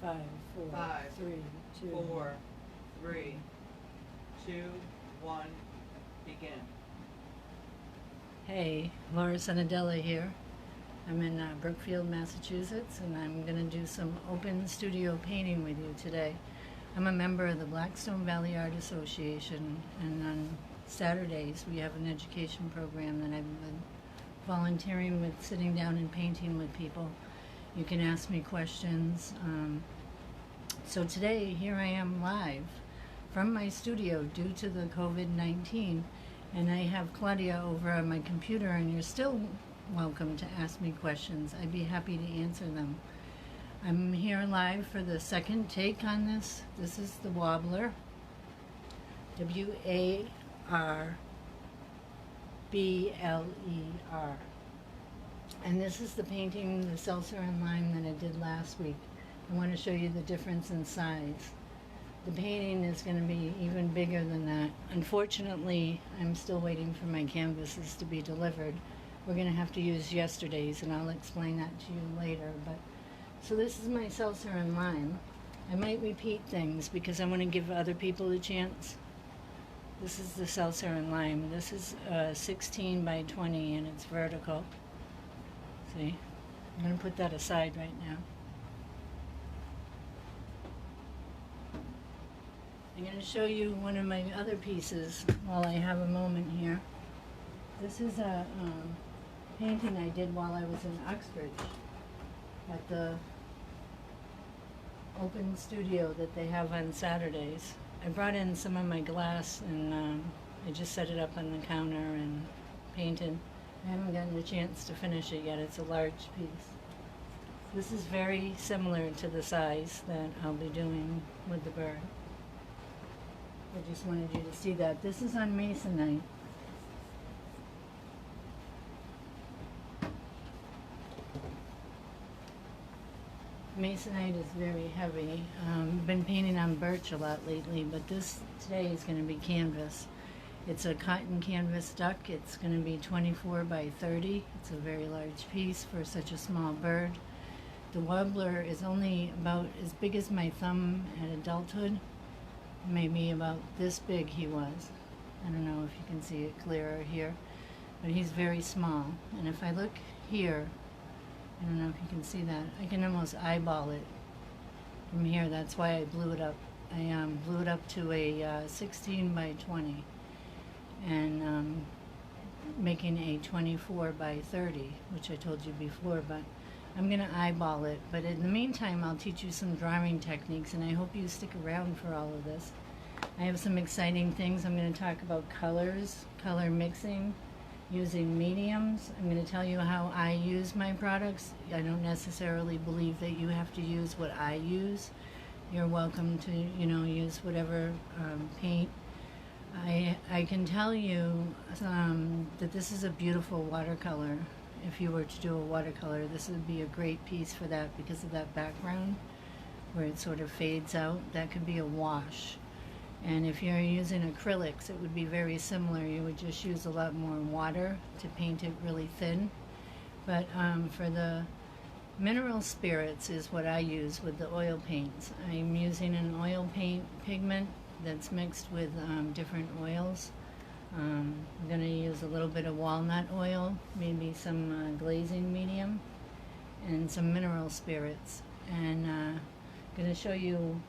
5, 4, Five, 3, 2, 4, 3, 2, 1, begin. Hey, Laura Cenedella here. I'm in Brookfield, Massachusetts, and I'm going to do some open studio painting with you today. I'm a member of the Blackstone Valley Art Association, and on Saturdays we have an education program that I've been volunteering with, sitting down and painting with people. You can ask me questions. So today, here I am live from my studio due to the COVID-19, and I have Claudia over on my computer, and you're still welcome to ask me questions. I'd be happy to answer them. I'm here live for the second take on this. This is the Warbler, W-A-R-B-L-E-R. And this is the painting, the seltzer and lime, that I did last week. I want to show you the difference in size. The painting is going to be even bigger than that. Unfortunately, I'm still waiting for my canvases to be delivered. We're going to have to use yesterday's, and I'll explain that to you later. So this is my seltzer and lime. I might repeat things because I want to give other people a chance. This is the seltzer and lime. This is 16 by 20, and it's vertical. See? I'm going to put that aside right now. I'm going to show you one of my other pieces while I have a moment here. This is a painting I did while I was in Uxbridge at the open studio that they have on Saturdays. I brought in some of my glass, and I just set it up on the counter and painted. I haven't gotten a chance to finish it yet. It's a large piece. This is very similar to the size that I'll be doing with the bird. I just wanted you to see that. This is on Masonite. Masonite is very heavy. I've been painting on birch a lot lately, but this today is going to be canvas. It's a cotton canvas duck. It's going to be 24 by 30. It's a very large piece for such a small bird. The Warbler is only about as big as my thumb at adulthood. Maybe about this big he was. I don't know if you can see it clearer here, but he's very small. And if I look here, I don't know if you can see that, I can almost eyeball it from here. That's why I blew it up. I blew it up to a 16 by 20 and making a 24 by 30, which I told you before, but I'm going to eyeball it. But in the meantime, I'll teach you some drawing techniques, and I hope you stick around for all of this. I have some exciting things. I'm going to talk about colors, color mixing, using mediums. I'm going to tell you how I use my products. I don't necessarily believe that you have to use what I use. You're welcome to, use whatever paint. I can tell you that this is a beautiful watercolor. If you were to do a watercolor, this would be a great piece for that because of that background where it sort of fades out. That could be a wash. And if you're using acrylics, it would be very similar. You would just use a lot more water to paint it really thin. But for the mineral spirits is what I use with the oil paints. I'm using an oil paint pigment that's mixed with different oils. I'm going to use a little bit of walnut oil, maybe some glazing medium, and some mineral spirits. And I'm going to show you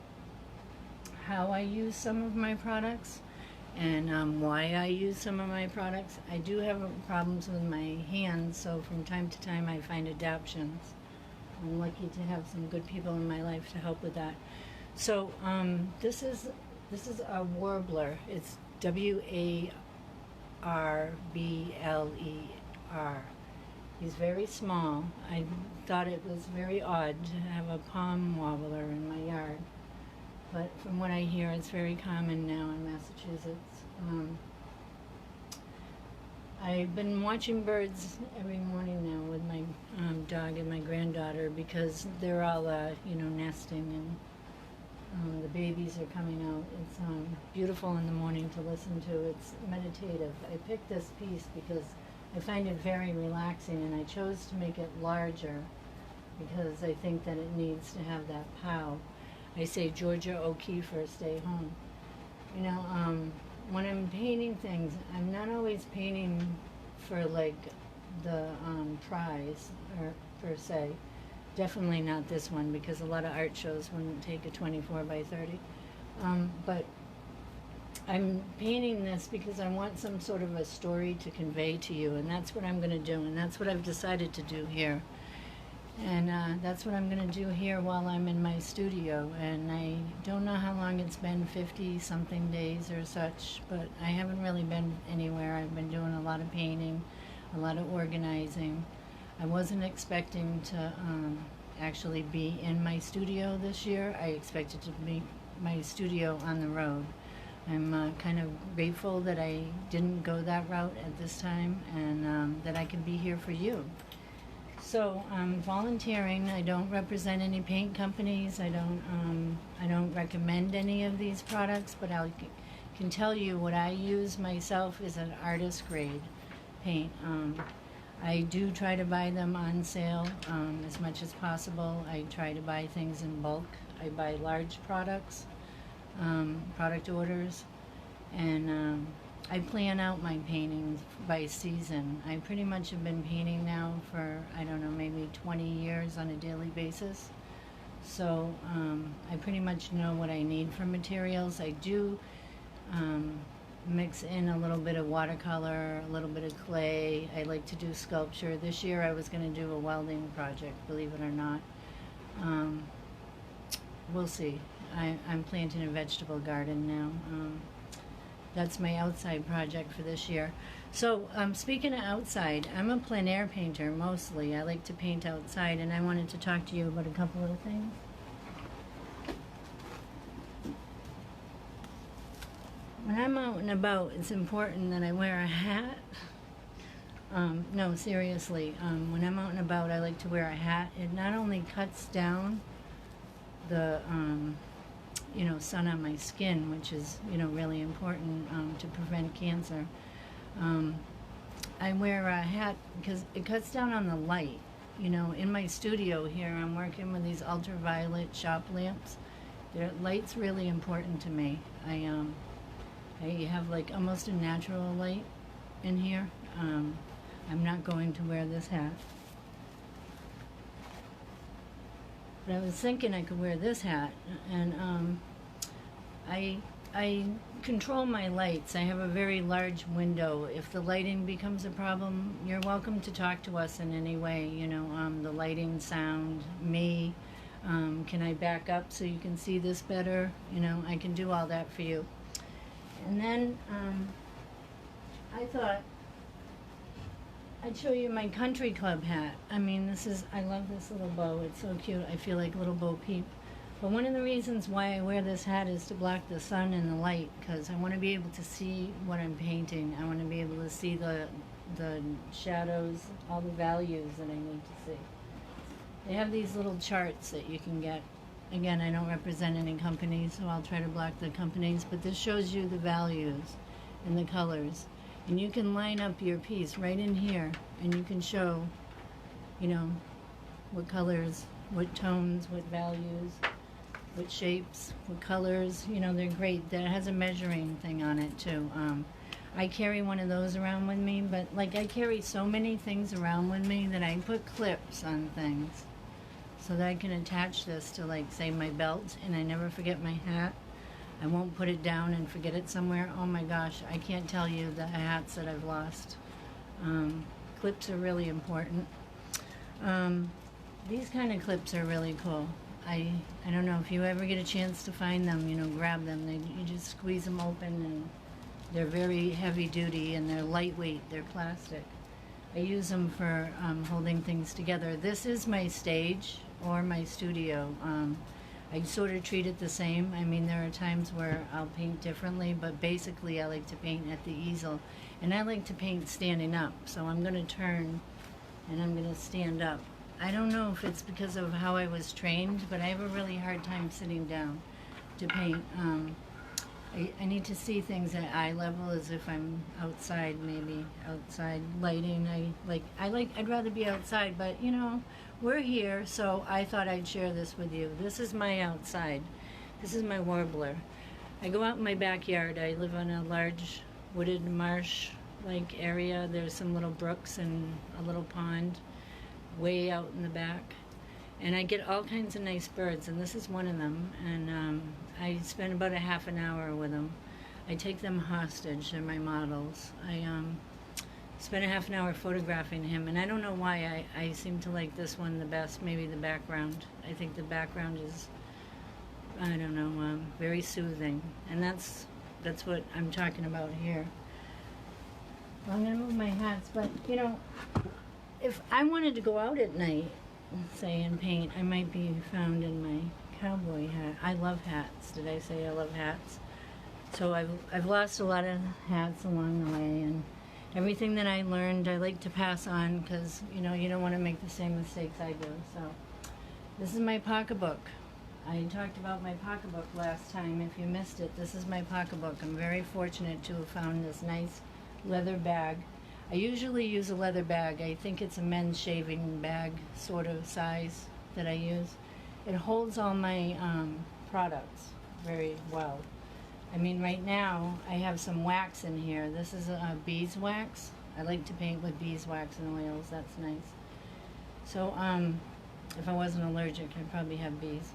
how I use some of my products and why I use some of my products. I do have problems with my hands, so from time to time I find adaptions. I'm lucky to have some good people in my life to help with that. So this is a Warbler. It's W-A-R-B-L-E-R. He's very small. I thought it was very odd to have a palm warbler in my yard, but from what I hear, it's very common now in Massachusetts. I've been watching birds every morning now with my dog and my granddaughter because they're all, nesting, and the babies are coming out. It's beautiful in the morning to listen to. It's meditative. I picked this piece because I find it very relaxing, and I chose to make it larger because I think that it needs to have that pow. I say Georgia O'Keeffe, stay home. You know, when I'm painting things, I'm not always painting for like the prize or per se. Definitely not this one, because a lot of art shows wouldn't take a 24 by 30. But I'm painting this because I want some sort of a story to convey to you, and that's what I'm going to do, and that's what I've decided to do here. And that's what I'm going to do here while I'm in my studio. And I don't know how long it's been, 50-something days or such, but I haven't really been anywhere. I've been doing a lot of painting, a lot of organizing. I wasn't expecting to actually be in my studio this year. I expected to be my studio on the road. I'm kind of grateful that I didn't go that route at this time, and that I can be here for you. So I'm volunteering. I don't represent any paint companies. I don't recommend any of these products, but I can tell you what I use myself is an artist grade paint. I do try to buy them on sale as much as possible. I try to buy things in bulk. I buy large products, product orders, and I plan out my paintings by season. I pretty much have been painting now for, I don't know, maybe 20 years on a daily basis. So I pretty much know what I need for materials. I do mix in a little bit of watercolor, a little bit of clay. I like to do sculpture. This year I was going to do a welding project, believe it or not. We'll see. I'm planting a vegetable garden now. That's my outside project for this year. So speaking of outside, I'm a plein air painter mostly. I like to paint outside, and I wanted to talk to you about a couple of things. When I'm out and about, it's important that I wear a hat. No, seriously, when I'm out and about, I like to wear a hat. It not only cuts down the sun on my skin, which is really important to prevent cancer. I wear a hat because it cuts down on the light. In my studio here, I'm working with these ultraviolet shop lamps. Light's really important to me. I have like almost a natural light in here. I'm not going to wear this hat. But I was thinking I could wear this hat, and I control my lights. I have a very large window. If the lighting becomes a problem, you're welcome to talk to us in any way. The lighting, sound, me. Can I back up so you can see this better? I can do all that for you. And then I thought I'd show you my country club hat. I love this little bow. It's so cute. I feel like little Bo Peep. But one of the reasons why I wear this hat is to block the sun and the light, because I want to be able to see what I'm painting. I want to be able to see the shadows, all the values that I need to see. They have these little charts that you can get. Again, I don't represent any companies, so I'll try to block the companies, but this shows you the values and the colors. And you can line up your piece right in here, and you can show, what colors, what tones, what values, what shapes, what colors. They're great. That has a measuring thing on it, too. I carry one of those around with me, but, I carry so many things around with me that I put clips on things, so that I can attach this to, say, my belt, and I never forget my hat. I won't put it down and forget it somewhere. Oh my gosh, I can't tell you the hats that I've lost. Clips are really important. These kind of clips are really cool. I don't know if you ever get a chance to find them, grab them. You just squeeze them open, and they're very heavy duty, and they're lightweight. They're plastic. I use them for holding things together. This is my stage or my studio. I sort of treat it the same. There are times where I'll paint differently, but basically I like to paint at the easel. And I like to paint standing up, so I'm going to turn and I'm going to stand up. I don't know if it's because of how I was trained, but I have a really hard time sitting down to paint. I need to see things at eye level, as if I'm outside, maybe outside lighting. I'd rather be outside, but we're here, so I thought I'd share this with you. This is my outside. This is my Warbler. I go out in my backyard. I live on a large wooded marsh-like area. There's some little brooks and a little pond way out in the back. And I get all kinds of nice birds, and this is one of them. And I spend about a half an hour with them. I take them hostage. They're my models. I spent a half an hour photographing him, and I don't know why I seem to like this one the best. Maybe the background. I think the background is, I don't know, very soothing, and that's what I'm talking about here. Well, I'm gonna move my hats, but you know, if I wanted to go out at night, say, and paint, I might be found in my cowboy hat. I love hats. Did I say I love hats? So I've lost a lot of hats along the way, and everything that I learned I like to pass on, because you know, you don't want to make the same mistakes I do. So this is my pocketbook. I talked about my pocketbook last time. If you missed it, this is my pocketbook. I'm very fortunate to have found this nice leather bag. I usually use a leather bag. I think it's a men's shaving bag sort of size that I use. It holds all my products very well. I mean, right now I have some wax in here. This is beeswax. I like to paint with beeswax and oils. That's nice. So if I wasn't allergic, I'd probably have bees.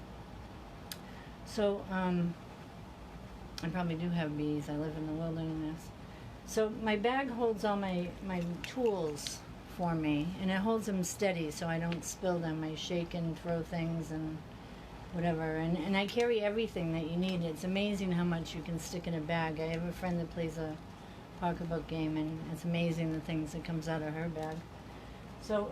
So I probably do have bees. I live in the wilderness. So my bag holds all my tools for me, and it holds them steady so I don't spill them. I shake and throw things and whatever, and I carry everything that you need. It's amazing how much you can stick in a bag. I have a friend that plays a pocketbook game, and it's amazing the things that comes out of her bag. So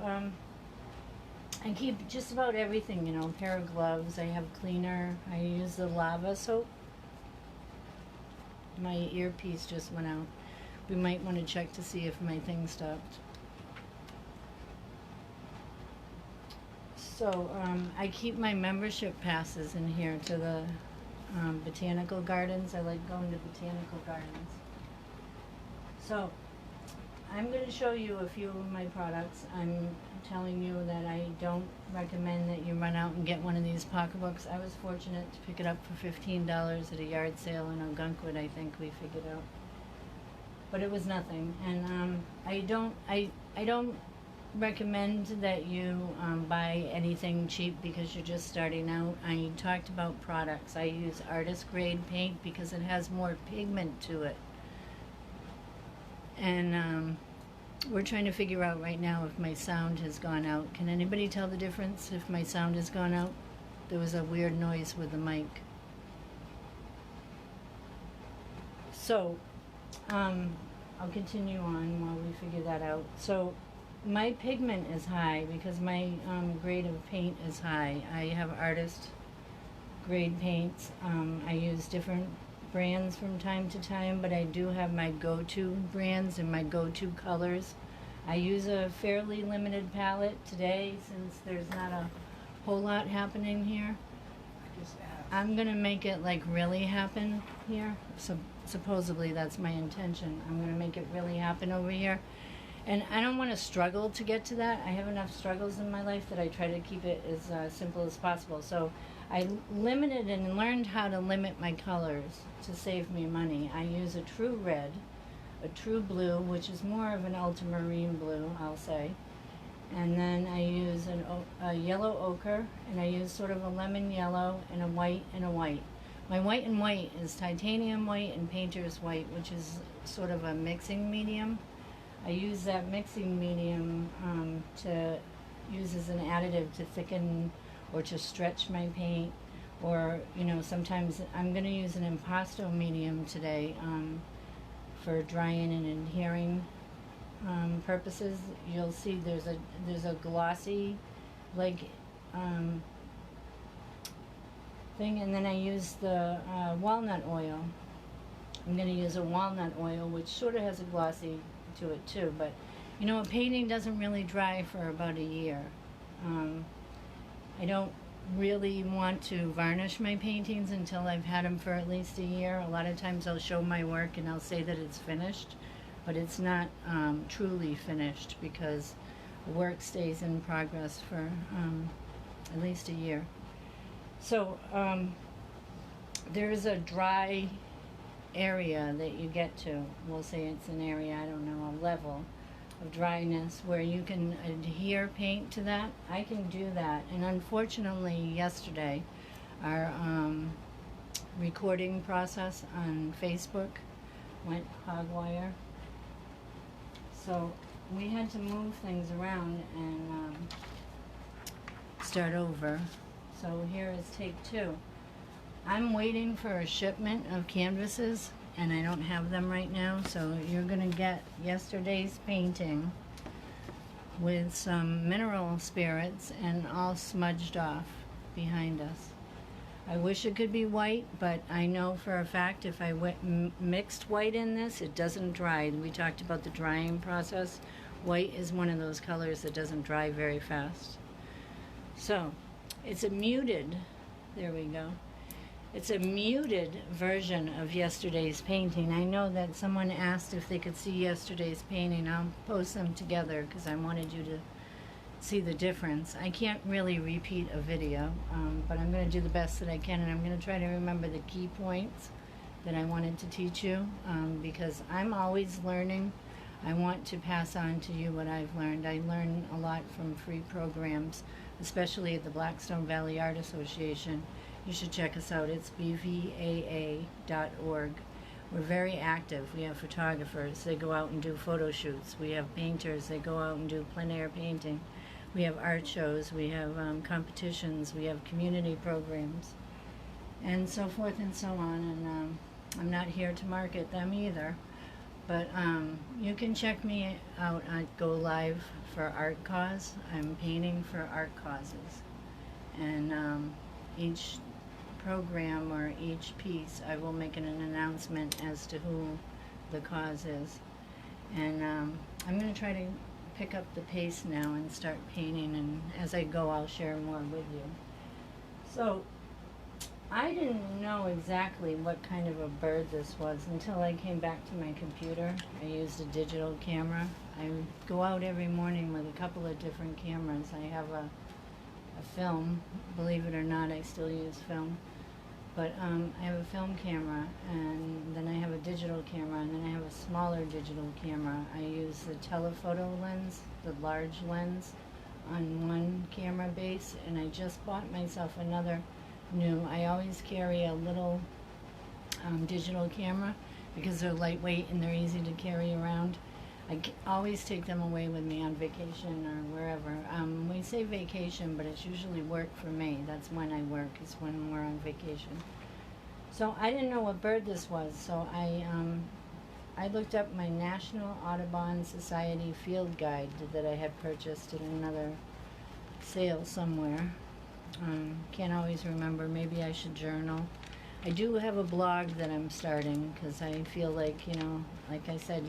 I keep just about everything, you know, a pair of gloves. I have cleaner. I use the lava soap. My earpiece just went out. We might want to check to see if my thing stopped. So I keep my membership passes in here to the botanical gardens. I like going to botanical gardens. So I'm going to show you a few of my products. I'm telling you that I don't recommend that you run out and get one of these pocketbooks. I was fortunate to pick it up for $15 at a yard sale in Ogunquit, I think we figured out. But it was nothing, and I don't recommend that you buy anything cheap because you're just starting out. I talked about products. I use artist grade paint because it has more pigment to it, and we're trying to figure out right now if my sound has gone out. Can anybody tell the difference if my sound has gone out? There was a weird noise with the mic. So I'll continue on while we figure that out. So my pigment is high because my grade of paint is high. I have artist grade paints. I use different brands from time to time, but I do have my go-to brands and my go-to colors. I use a fairly limited palette today since there's not a whole lot happening here. I'm gonna make it like really happen here. So supposedly that's my intention. I'm gonna make it really happen over here. And I don't want to struggle to get to that. I have enough struggles in my life that I try to keep it as simple as possible. So I limited and learned how to limit my colors to save me money. I use a true red, a true blue, which is more of an ultramarine blue, I'll say. And then I use a yellow ochre, and I use sort of a lemon yellow and a white and a white. My white and white is titanium white and painter's white, which is sort of a mixing medium. I use that mixing medium to use as an additive to thicken or to stretch my paint, or sometimes I'm going to use an impasto medium today for drying and adhering purposes. You'll see there's a glossy like thing, and then I use the walnut oil. I'm going to use a walnut oil, which sort of has a glossy to it too, but a painting doesn't really dry for about a year. I don't really want to varnish my paintings until I've had them for at least a year. A lot of times I'll show my work and I'll say that it's finished, but it's not truly finished because the work stays in progress for at least a year. So there is a dry area that you get to. We'll say it's an area, I don't know, a level of dryness where you can adhere paint to that. I can do that. And unfortunately, yesterday, our recording process on Facebook went hogwire. So we had to move things around and start over. So here is take 2. I'm waiting for a shipment of canvases, and I don't have them right now, so you're gonna get yesterday's painting with some mineral spirits and all smudged off behind us. I wish it could be white, but I know for a fact if I mixed white in this, it doesn't dry. We talked about the drying process. White is one of those colors that doesn't dry very fast. So, it's a muted, there we go. It's a muted version of yesterday's painting. I know that someone asked if they could see yesterday's painting. I'll post them together because I wanted you to see the difference. I can't really repeat a video, but I'm going to do the best that I can, and I'm going to try to remember the key points that I wanted to teach you, because I'm always learning. I want to pass on to you what I've learned. I learn a lot from free programs, especially at the Blackstone Valley Art Association. You should check us out. It's bvaa.org. We're very active. We have photographers. They go out and do photo shoots. We have painters. They go out and do plein air painting. We have art shows. We have competitions. We have community programs, and so forth and so on. And I'm not here to market them either. But you can check me out at Go Live for Art Cause. I'm painting for art causes. And each program or each piece, I will make an announcement as to who the cause is. And I'm going to try to pick up the pace now and start painting. And as I go, I'll share more with you. So I didn't know exactly what kind of a bird this was until I came back to my computer. I used a digital camera. I go out every morning with a couple of different cameras. I have a film. Believe it or not, I still use film. But I have a film camera, and then I have a digital camera, and then I have a smaller digital camera. I use the telephoto lens, the large lens, on one camera base, and I just bought myself another new. I always carry a little digital camera because they're lightweight and they're easy to carry around. I always take them away with me on vacation or wherever. We say vacation, but it's usually work for me. That's when I work, is when we're on vacation. So I didn't know what bird this was, so I looked up my National Audubon Society field guide that I had purchased at another sale somewhere. Can't always remember. Maybe I should journal. I do have a blog that I'm starting because I feel like, like I said,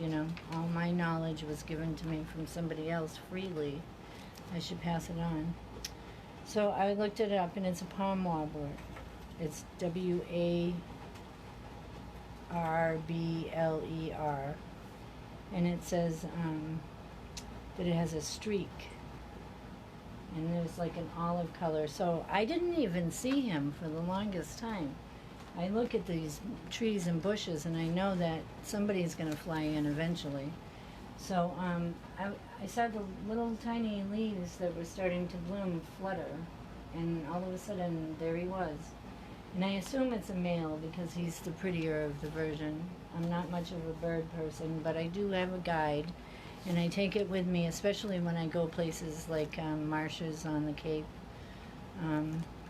all my knowledge was given to me from somebody else freely. I should pass it on. So I looked it up, and it's a palm warbler. It's Warbler. And it says that it has a streak. And there's like an olive color. So I didn't even see him for the longest time. I look at these trees and bushes, and I know that somebody's going to fly in eventually. So I saw the little tiny leaves that were starting to bloom flutter, and all of a sudden there he was. And I assume it's a male because he's the prettier of the version. I'm not much of a bird person, but I do have a guide, and I take it with me, especially when I go places like marshes on the Cape.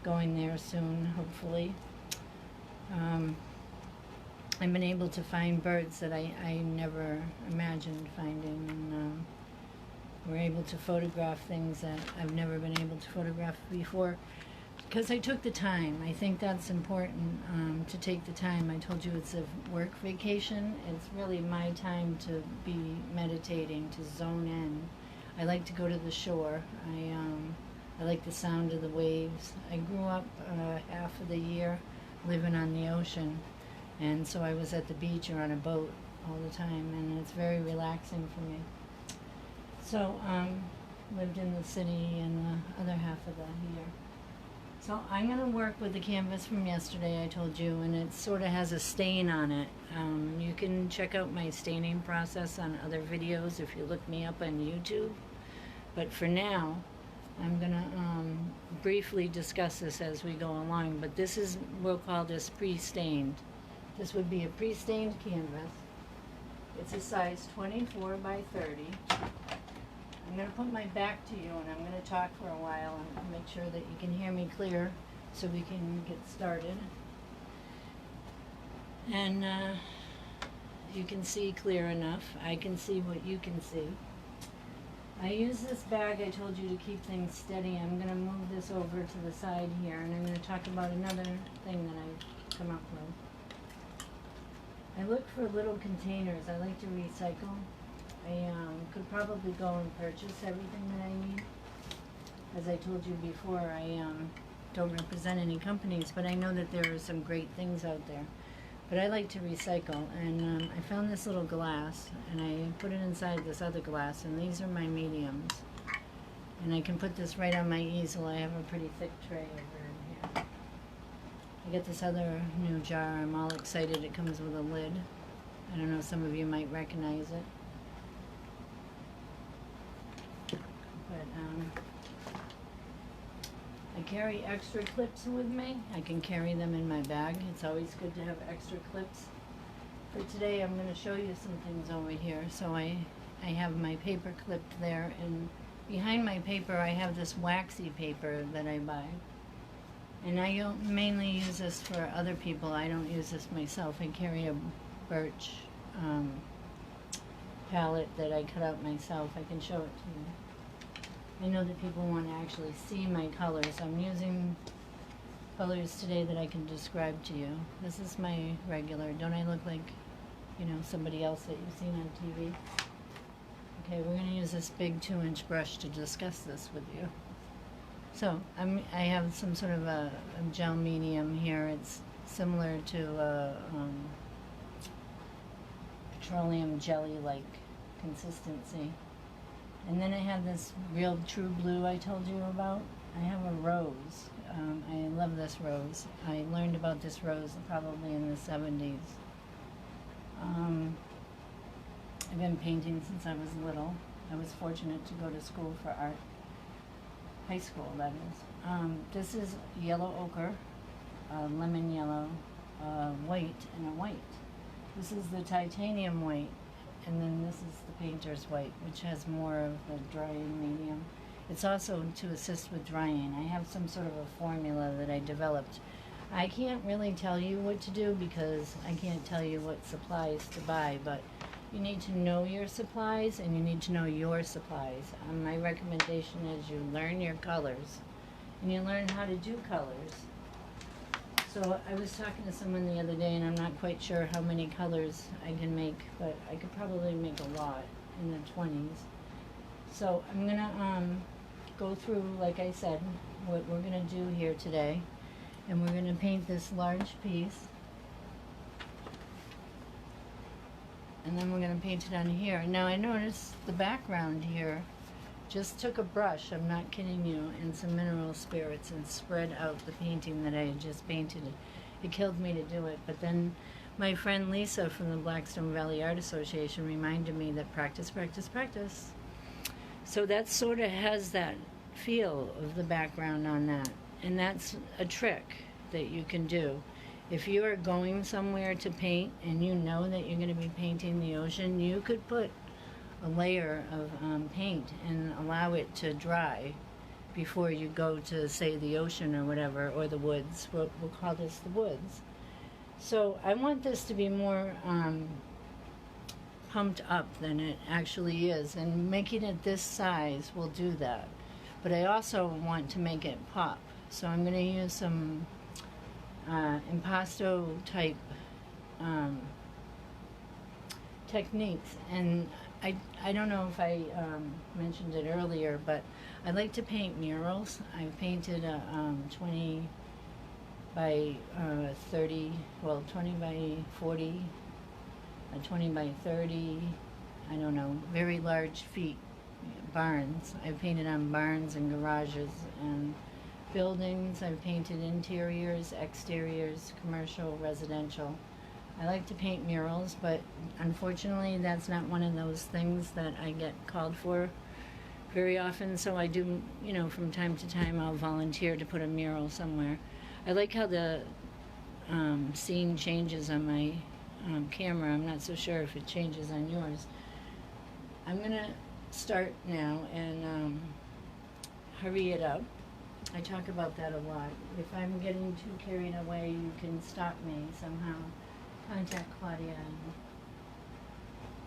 Going there soon, hopefully. I've been able to find birds that I never imagined finding, and we're able to photograph things that I've never been able to photograph before because I took the time. I think that's important, to take the time. I told you it's a work vacation. It's really my time to be meditating, to zone in. I like to go to the shore. I like the sound of the waves. I grew up half of the year living on the ocean, and so I was at the beach or on a boat all the time, and it's very relaxing for me. So lived in the city and the other half of the year. So I'm going to work with the canvas from yesterday, I told you, and it sort of has a stain on it. You can check out my staining process on other videos if you look me up on YouTube. But for now, I'm going to briefly discuss this as we go along. But this is, we'll call this pre-stained. This would be a pre-stained canvas. It's a size 24 by 30. I'm going to put my back to you and I'm going to talk for a while and make sure that you can hear me clear so we can get started. And you can see clear enough. I can see what you can see. I use this bag, I told you, to keep things steady. I'm going to move this over to the side here and I'm going to talk about another thing that I've come up with. I look for little containers. I like to recycle. I could probably go and purchase everything that I need. As I told you before, I don't represent any companies, but I know that there are some great things out there. But I like to recycle, and I found this little glass, and I put it inside this other glass, and these are my mediums. And I can put this right on my easel. I have a pretty thick tray over in here. I get this other new jar. I'm all excited. It comes with a lid. I don't know, some of you might recognize it. But I carry extra clips with me. I can carry them in my bag. It's always good to have extra clips. For today, I'm going to show you some things over here. So I have my paper clipped there, and behind my paper I have this waxy paper that I buy. And I don't mainly use this for other people. I don't use this myself. I carry a birch palette that I cut out myself. I can show it to you. I know that people want to actually see my colors. I'm using colors today that I can describe to you. This is my regular. Don't I look like, you know, somebody else that you've seen on TV? Okay, we're going to use this big 2-inch brush to discuss this with you. So, I have some sort of a gel medium here. It's similar to petroleum jelly-like consistency. And then I have this real true blue I told you about. I have a rose. I love this rose. I learned about this rose probably in the 70s. I've been painting since I was little. I was fortunate to go to school for art. High school, that is. This is yellow ochre, lemon yellow, white, and a white. This is the titanium white. And then this is the painter's white, which has more of the drying medium. It's also to assist with drying. I have some sort of a formula that I developed. I can't really tell you what to do because I can't tell you what supplies to buy, but you need to know your supplies and you need to know your supplies. My recommendation is you learn your colors and you learn how to do colors. So I was talking to someone the other day, and I'm not quite sure how many colors I can make, but I could probably make a lot in the 20s. So I'm going to go through, like I said, what we're going to do here today. And we're going to paint this large piece. And then we're going to paint it on here. Now I noticed the background here just took a brush, I'm not kidding you, and some mineral spirits and spread out the painting that I had just painted. It killed me to do it, but then my friend Lisa from the Blackstone Valley Art Association reminded me that practice, practice, practice. So that sort of has that feel of the background on that, and that's a trick that you can do. If you are going somewhere to paint and you know that you're going to be painting the ocean, you could put a layer of paint and allow it to dry before you go to, say, the ocean or whatever, or the woods. We'll call this the woods. So I want this to be more pumped up than it actually is, and making it this size will do that. But I also want to make it pop. So I'm going to use some impasto type techniques, and I don't know if I mentioned it earlier, but I like to paint murals. I've painted a 20 by 30, well, 20 by 40, a 20 by 30, I don't know, very large feet barns. I've painted on barns and garages and buildings. I've painted interiors, exteriors, commercial, residential. I like to paint murals, but unfortunately that's not one of those things that I get called for very often, so I do, you know, from time to time I'll volunteer to put a mural somewhere. I like how the scene changes on my camera. I'm not so sure if it changes on yours. I'm gonna start now and hurry it up. I talk about that a lot. If I'm getting too carried away, you can stop me somehow. Contact Claudia.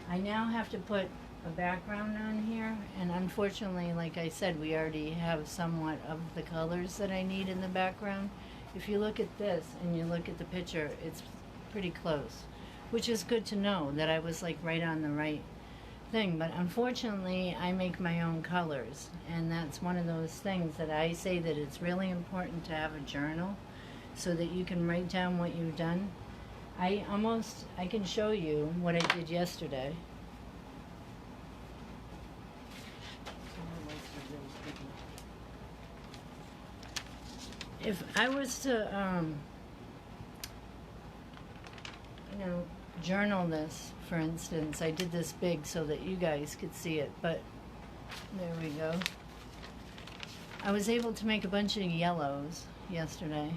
I now have to put a background on here, and unfortunately, like I said, we already have somewhat of the colors that I need in the background. If you look at this and you look at the picture, it's pretty close, which is good to know that I was like right on the right thing. But unfortunately, I make my own colors, and that's one of those things that I say that it's really important to have a journal so that you can write down what you've done. I can show you what I did yesterday. If I was to, you know, journal this, for instance, I did this big so that you guys could see it, but there we go. I was able to make a bunch of yellows yesterday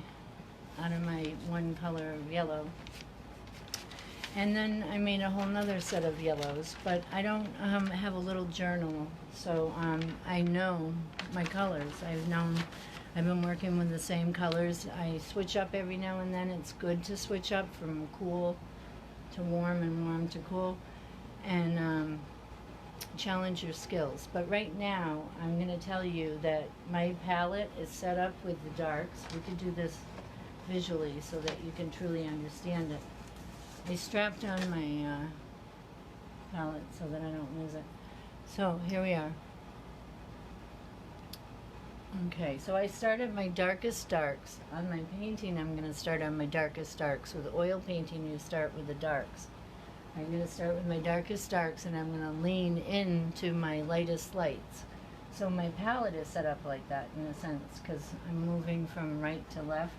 out of my one color of yellow. And then I made a whole nother set of yellows, but I don't have a little journal, so I know my colors. I've been working with the same colors. I switch up every now and then. It's good to switch up from cool to warm and warm to cool, and challenge your skills. But right now, I'm going to tell you that my palette is set up with the darks. We could do this visually so that you can truly understand it. I strapped on my palette so that I don't lose it. So here we are. Okay, so I started my darkest darks. On my painting, I'm going to start on my darkest darks. With oil painting, you start with the darks. I'm going to start with my darkest darks, and I'm going to lean into my lightest lights. So my palette is set up like that in a sense, because I'm moving from right to left.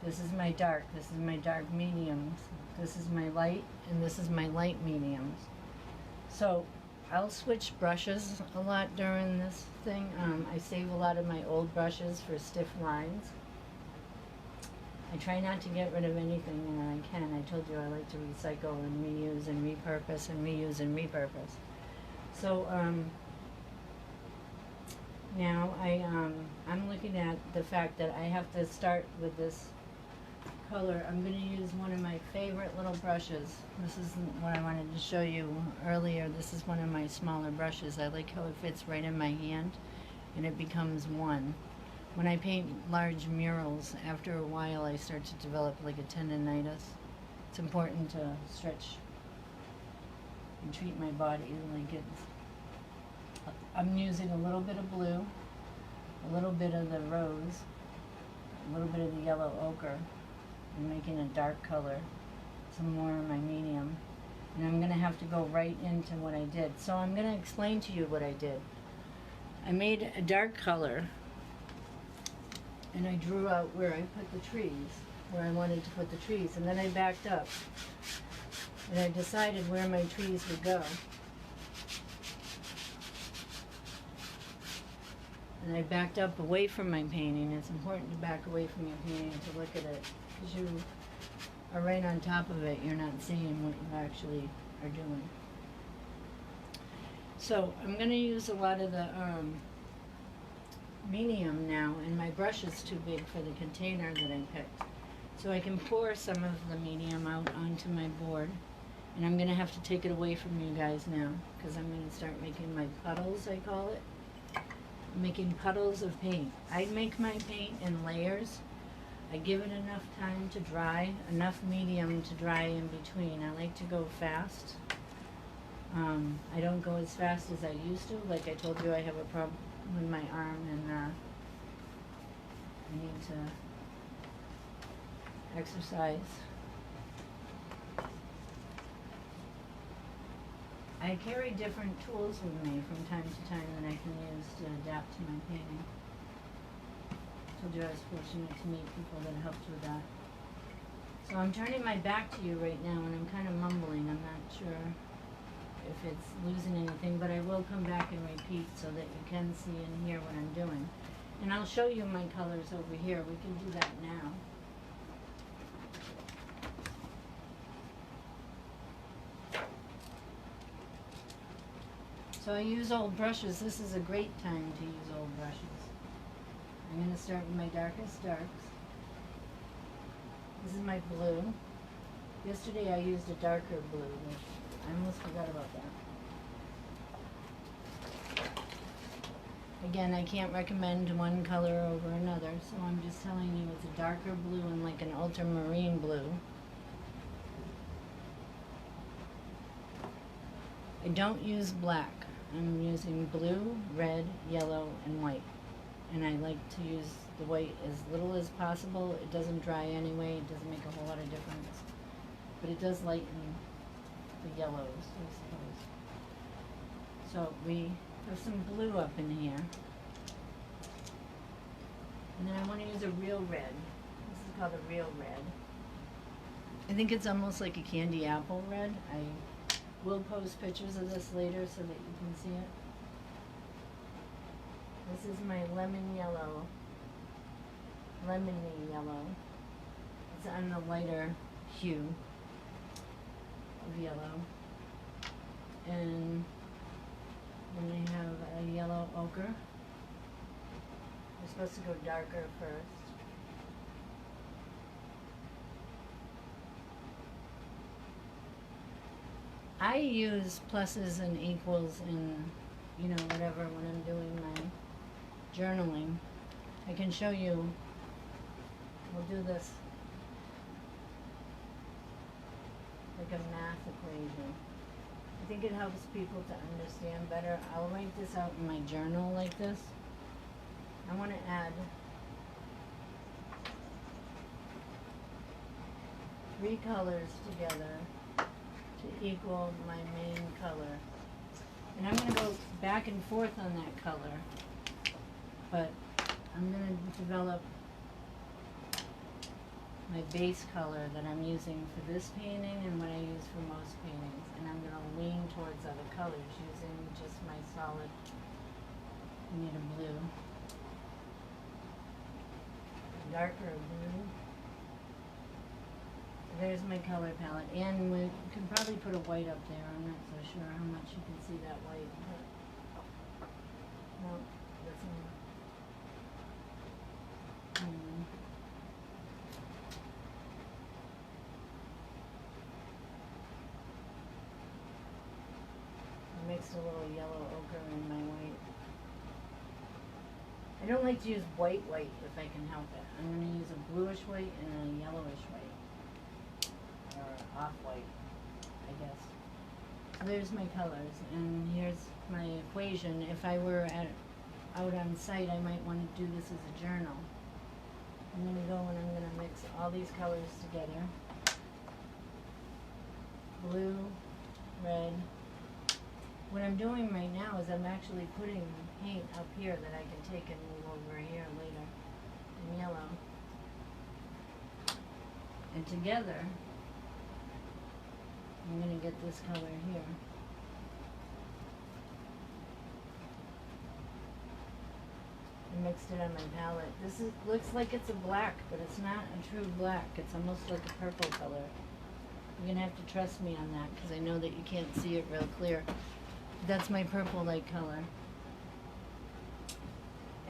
This is my dark, this is my dark mediums, this is my light, and this is my light mediums. So I'll switch brushes a lot during this thing. I save a lot of my old brushes for stiff lines. I try not to get rid of anything when I can. I told you I like to recycle and reuse and repurpose and reuse and repurpose. So now I'm looking at the fact that I have to start with this color. I'm going to use one of my favorite little brushes. This is what I wanted to show you earlier. This is one of my smaller brushes. I like how it fits right in my hand and it becomes one. When I paint large murals, after a while I start to develop like a tendonitis. It's important to stretch and treat my body like it's... I'm using a little bit of blue, a little bit of the rose, a little bit of the yellow ochre. I'm making a dark color, some more of my medium, and I'm going to have to go right into what I did. So I'm going to explain to you what I did. I made a dark color, and I drew out where I put the trees, where I wanted to put the trees, and then I backed up, and I decided where my trees would go. And I backed up away from my painting. It's important to back away from your painting to look at it, because you are right on top of it. You're not seeing what you actually are doing. So I'm going to use a lot of the medium now, and my brush is too big for the container that I picked. So I can pour some of the medium out onto my board, and I'm going to have to take it away from you guys now, because I'm going to start making my puddles, I call it. Making puddles of paint. I make my paint in layers. I give it enough time to dry, enough medium to dry in between. I like to go fast. I don't go as fast as I used to. Like I told you, I have a problem with my arm, and I need to exercise. I I carry different tools with me from time to time that I can use to adapt to my painting. Told you I was fortunate to meet people that helped with that. So I'm turning my back to you right now and I'm kind of mumbling. I'm not sure if it's losing anything, but I will come back and repeat so that you can see and hear what I'm doing. And I'll show you my colors over here. We can do that now. So I use old brushes. This is a great time to use old brushes. I'm going to start with my darkest darks. This is my blue. Yesterday I used a darker blue, which I almost forgot about that. Again, I can't recommend one color over another, so I'm just telling you it's a darker blue and like an ultramarine blue. I don't use black. I'm using blue, red, yellow, and white. And I like to use the white as little as possible. It doesn't dry anyway. It doesn't make a whole lot of difference. But it does lighten the yellows, I suppose. So we have some blue up in here. And then I want to use a real red. This is called a real red. I think it's almost like a candy apple red. I will post pictures of this later so that you can see it. This is my lemon yellow. Lemony yellow. It's on the lighter hue of yellow. And then I have a yellow ochre. We're supposed to go darker first. I use pluses and equals in, you know, whatever when I'm doing my journaling. I can show you. We'll do this like a math equation. I think it helps people to understand better. I'll write this out in my journal like this. I want to add 3 colors together to equal my main color. And I'm going to go back and forth on that color, but I'm going to develop my base color that I'm using for this painting and what I use for most paintings. And I'm going to lean towards other colors using just my solid. I need a blue. Darker blue. There's my color palette, and we can probably put a white up there. I'm not so sure how much you can see that white, but no, that's not. I mixed a little yellow ochre in my white. I don't like to use white if I can help it. I'm going to use a bluish white and a yellowish white. Or off-white, I guess. So there's my colors, and here's my equation. If I were out on site, I might want to do this as a journal. I'm going to go and I'm going to mix all these colors together. Blue, red. What I'm doing right now is I'm actually putting paint up here that I can take and move over here later in yellow. And together, I'm going to get this color here. I mixed it on my palette. This looks like it's a black, but it's not a true black. It's almost like a purple color. You're going to have to trust me on that because I know that you can't see it real clear. That's my purple light color.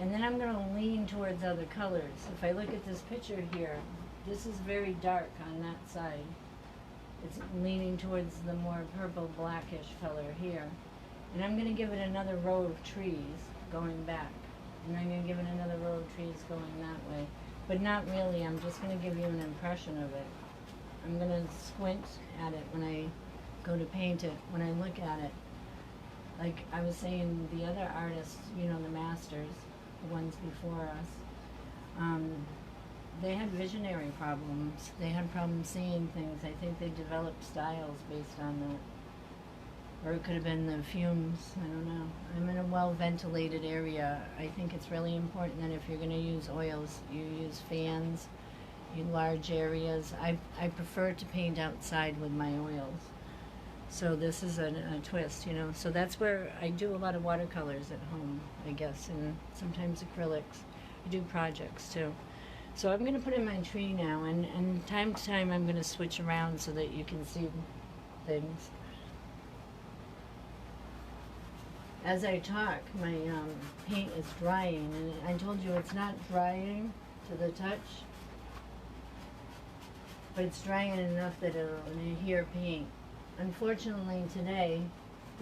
And then I'm going to lean towards other colors. If I look at this picture here, this is very dark on that side. It's leaning towards the more purple blackish color here. And I'm going to give it another row of trees going back. And I'm going to give it another row of trees going that way. But not really, I'm just going to give you an impression of it. I'm going to squint at it when I go to paint it, when I look at it. Like I was saying, the other artists, you know, the masters, the ones before us, they had visionary problems. They had problems seeing things. I think they developed styles based on that. or it could have been the fumes. I don't know. I'm in a well-ventilated area. I think it's really important that if you're going to use oils, you use fans in large areas. I prefer to paint outside with my oils. So this is a twist, you know. So that's where I do a lot of watercolors at home, I guess, and sometimes acrylics. I do projects too. So I'm going to put in my tree now, and time to time I'm going to switch around so that you can see things. As I talk, my paint is drying, and I told you it's not drying to the touch, but it's drying enough that it'll adhere paint. Unfortunately today,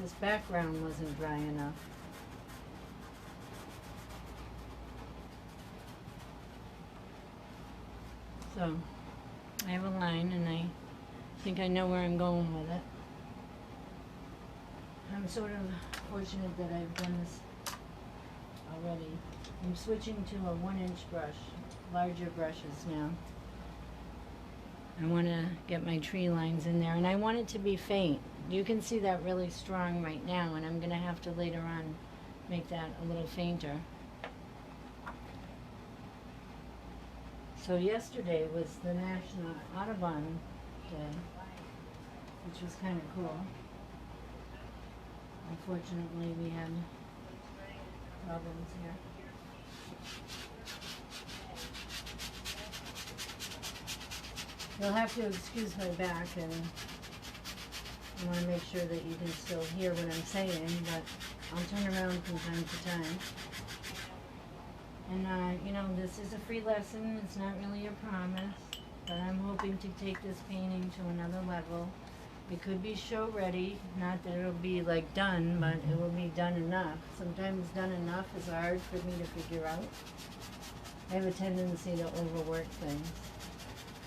this background wasn't dry enough. So, I have a line and I think I know where I'm going with it. I'm sort of fortunate that I've done this already. I'm switching to a 1-inch brush, larger brushes now. I want to get my tree lines in there, and I want it to be faint. You can see that really strong right now, and I'm going to have to later on make that a little fainter. So yesterday was the National Audubon Day, which was kind of cool. Unfortunately, we had problems here. You'll have to excuse my back, and I want to make sure that you can still hear what I'm saying, but I'll turn around from time to time. And, you know, this is a free lesson. It's not really a promise, but I'm hoping to take this painting to another level. It could be show ready, not that it'll be like done, but it will be done enough. Sometimes done enough is hard for me to figure out. I have a tendency to overwork things.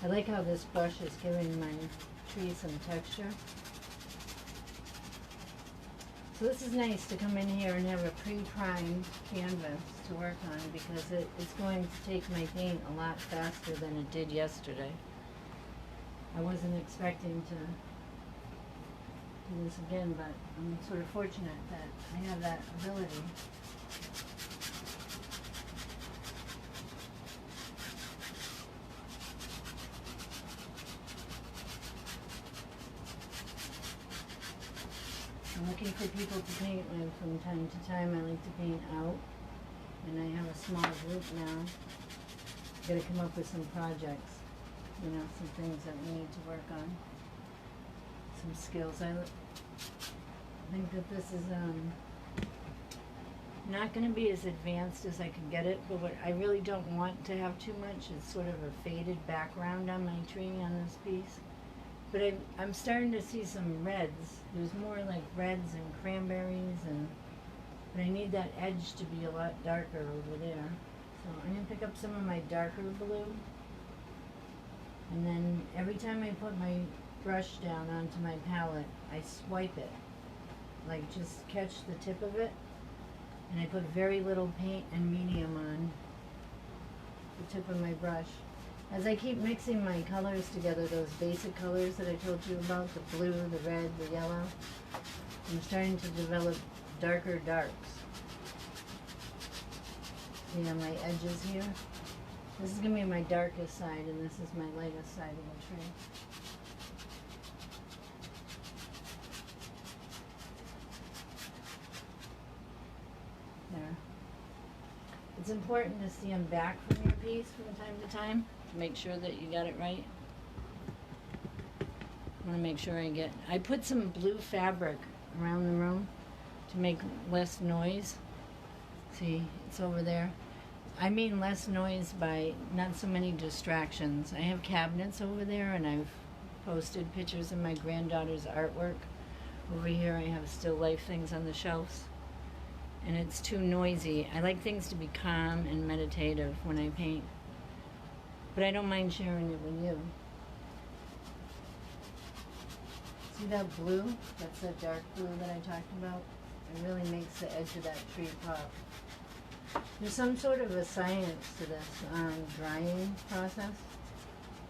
I like how this brush is giving my tree some texture. So this is nice to come in here and have a pre-primed canvas to work on, because it's going to take my paint a lot faster than it did yesterday. I wasn't expecting to do this again, but I'm sort of fortunate that I have that ability. I'm looking for people to paint with from time to time. I like to paint out, and I have a small group now. Got to come up with some projects, you know, some things that we need to work on, some skills. I think that this is not going to be as advanced as I can get it, but what I really don't want to have too much is sort of a faded background on my tree on this piece. But I'm starting to see some reds. There's more like reds and cranberries, but I need that edge to be a lot darker over there. So I'm going to pick up some of my darker blue, and then every time I put my brush down onto my palette, I swipe it. Like, just catch the tip of it, and I put very little paint and medium on the tip of my brush. As I keep mixing my colors together, those basic colors that I told you about, the blue, the red, the yellow, I'm starting to develop darker darks. See on my edges here? This is going to be my darkest side, and this is my lightest side of the tree. There. It's important to see them back from your piece from time to time to make sure that you got it right. I want to make sure I put some blue fabric around the room to make less noise. See, it's over there. I mean less noise by not so many distractions. I have cabinets over there, and I've posted pictures of my granddaughter's artwork. Over here I have still life things on the shelves, and it's too noisy. I like things to be calm and meditative when I paint, but I don't mind sharing it with you. See that blue? That's that dark blue that I talked about? It really makes the edge of that tree pop. There's some sort of a science to this drying process.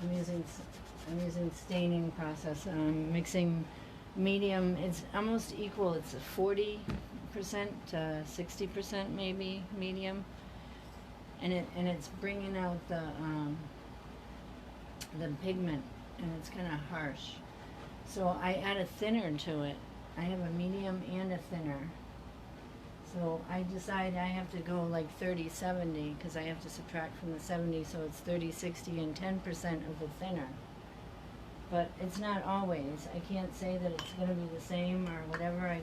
I'm using staining process, mixing medium. It's almost equal. It's a 40% to 60% maybe medium, and it's bringing out the pigment, and it's kind of harsh. So I add a thinner to it. I have a medium and a thinner. So I decide I have to go like 30-70 because I have to subtract from the 70, so it's 30-60 and 10% of the thinner. But it's not always. I can't say that it's going to be the same or whatever. I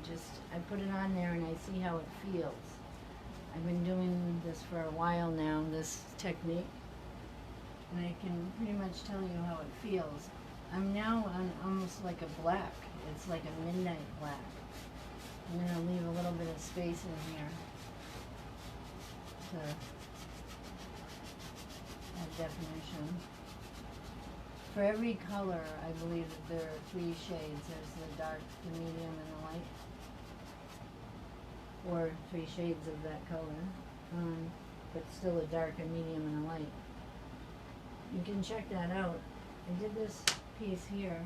put it on there and I see how it feels. I've been doing this for a while now, this technique, and I can pretty much tell you how it feels. I'm now on almost like a black. It's like a midnight black. I'm going to leave a little bit of space in here to add definition. For every color, I believe that there are 3 shades. There's the dark, the medium, and the light. Or 3 shades of that color, but still a dark, a medium, and a light. You can check that out. I did this piece here.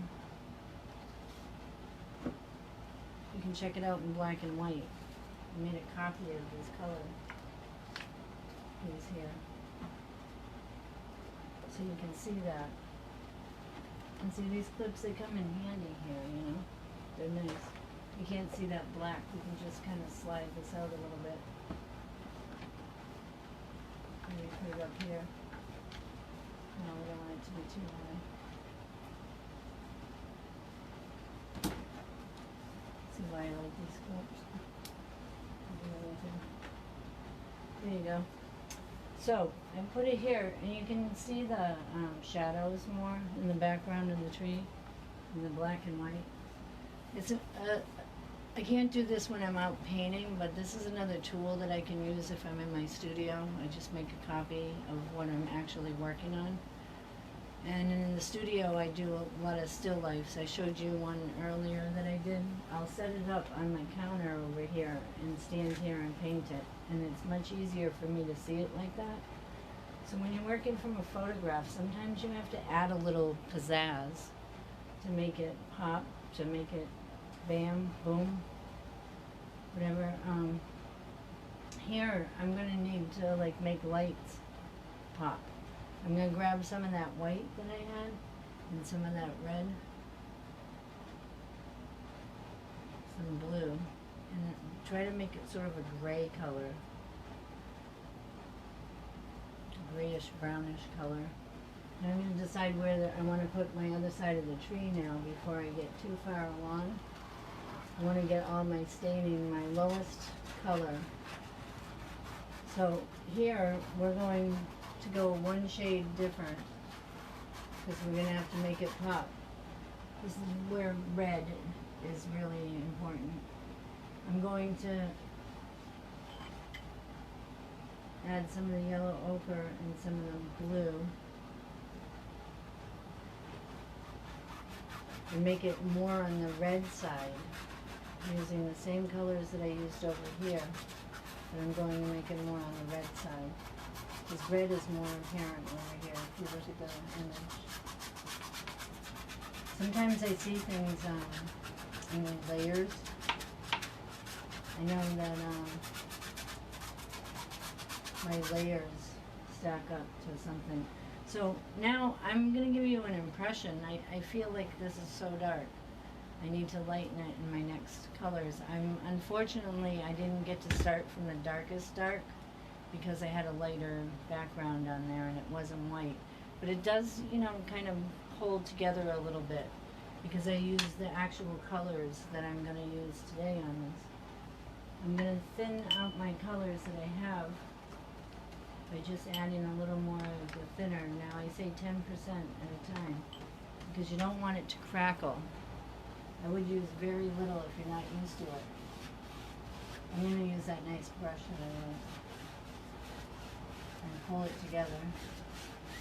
You can check it out in black and white. I made a copy of this color piece here. So you can see that. And see these clips, they come in handy here, you know. They're nice. You can't see that black. You can just kind of slide this out a little bit. Maybe put it up here. No, we don't want it to be too high. See why I like these clips. There you go. So, I put it here, and you can see the shadows more in the background of the tree, in the black and white. It's I can't do this when I'm out painting, but this is another tool that I can use if I'm in my studio. I just make a copy of what I'm actually working on. And in the studio, I do a lot of still lifes. I showed you one earlier that I did. I'll set it up on my counter over here and stand here and paint it. And it's much easier for me to see it like that. So when you're working from a photograph, sometimes you have to add a little pizzazz to make it pop, to make it bam, boom, whatever. Here, I'm gonna need to like make lights pop. I'm going to grab some of that white that I had and some of that red, some blue, and try to make it sort of a gray color, a grayish brownish color. And I'm going to decide where I want to put my other side of the tree now before I get too far along. I want to get all my staining my lowest color. So here we're going to go 1 shade different because we're going to have to make it pop. This is where red is really important. I'm going to add some of the yellow ochre and some of the blue and make it more on the red side using the same colors that I used over here, but I'm going to make it more on the red side. Because red is more apparent over here if you look at the image. Sometimes I see things in layers. I know that my layers stack up to something. So now I'm going to give you an impression. I feel like this is so dark. I need to lighten it in my next colors. Unfortunately, I didn't get to start from the darkest dark, because I had a lighter background on there and it wasn't white. But it does, you know, kind of hold together a little bit because I use the actual colors that I'm going to use today on this. I'm going to thin out my colors that I have by just adding a little more of the thinner. Now I say 10% at a time because you don't want it to crackle. I would use very little if you're not used to it. I'm going to use that nice brush that I like and pull it together.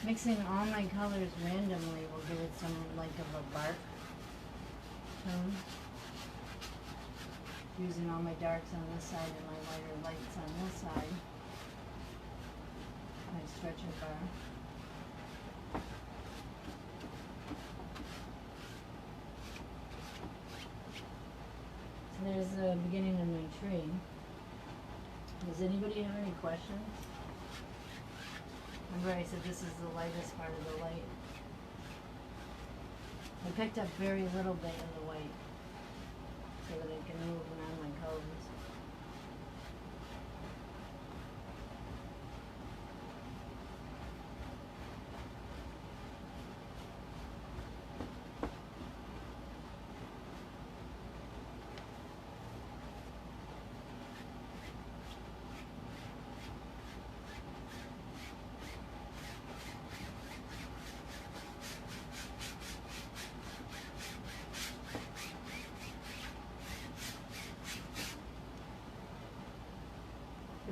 Mixing all my colors randomly will give it some like of a bark tone. Using all my darks on this side and my lighter lights on this side. My stretcher bar. the beginning of my tree. Does anybody have any questions? Remember I said this is the lightest part of the light. I picked up very little bit of the white so that I can move around my colors.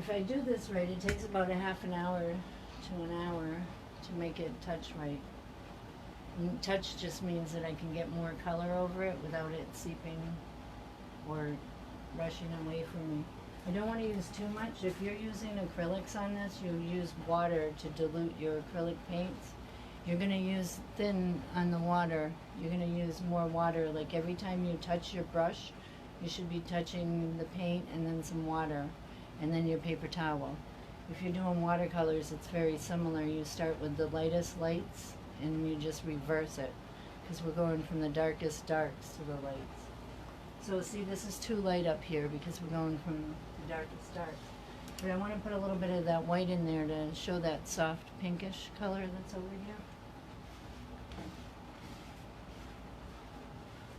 If I do this right, it takes about a half an hour to an hour to make it touch right. And touch just means that I can get more color over it without it seeping or rushing away from me. I don't want to use too much. If you're using acrylics on this, you use water to dilute your acrylic paints. You're going to use thin on the water. You're going to use more water. Like every time you touch your brush, you should be touching the paint and then some water, and then your paper towel. If you're doing watercolors, it's very similar. You start with the lightest lights and you just reverse it, because we're going from the darkest darks to the lights. So see, this is too light up here because we're going from the darkest darks. But I want to put a little bit of that white in there to show that soft pinkish color that's over here.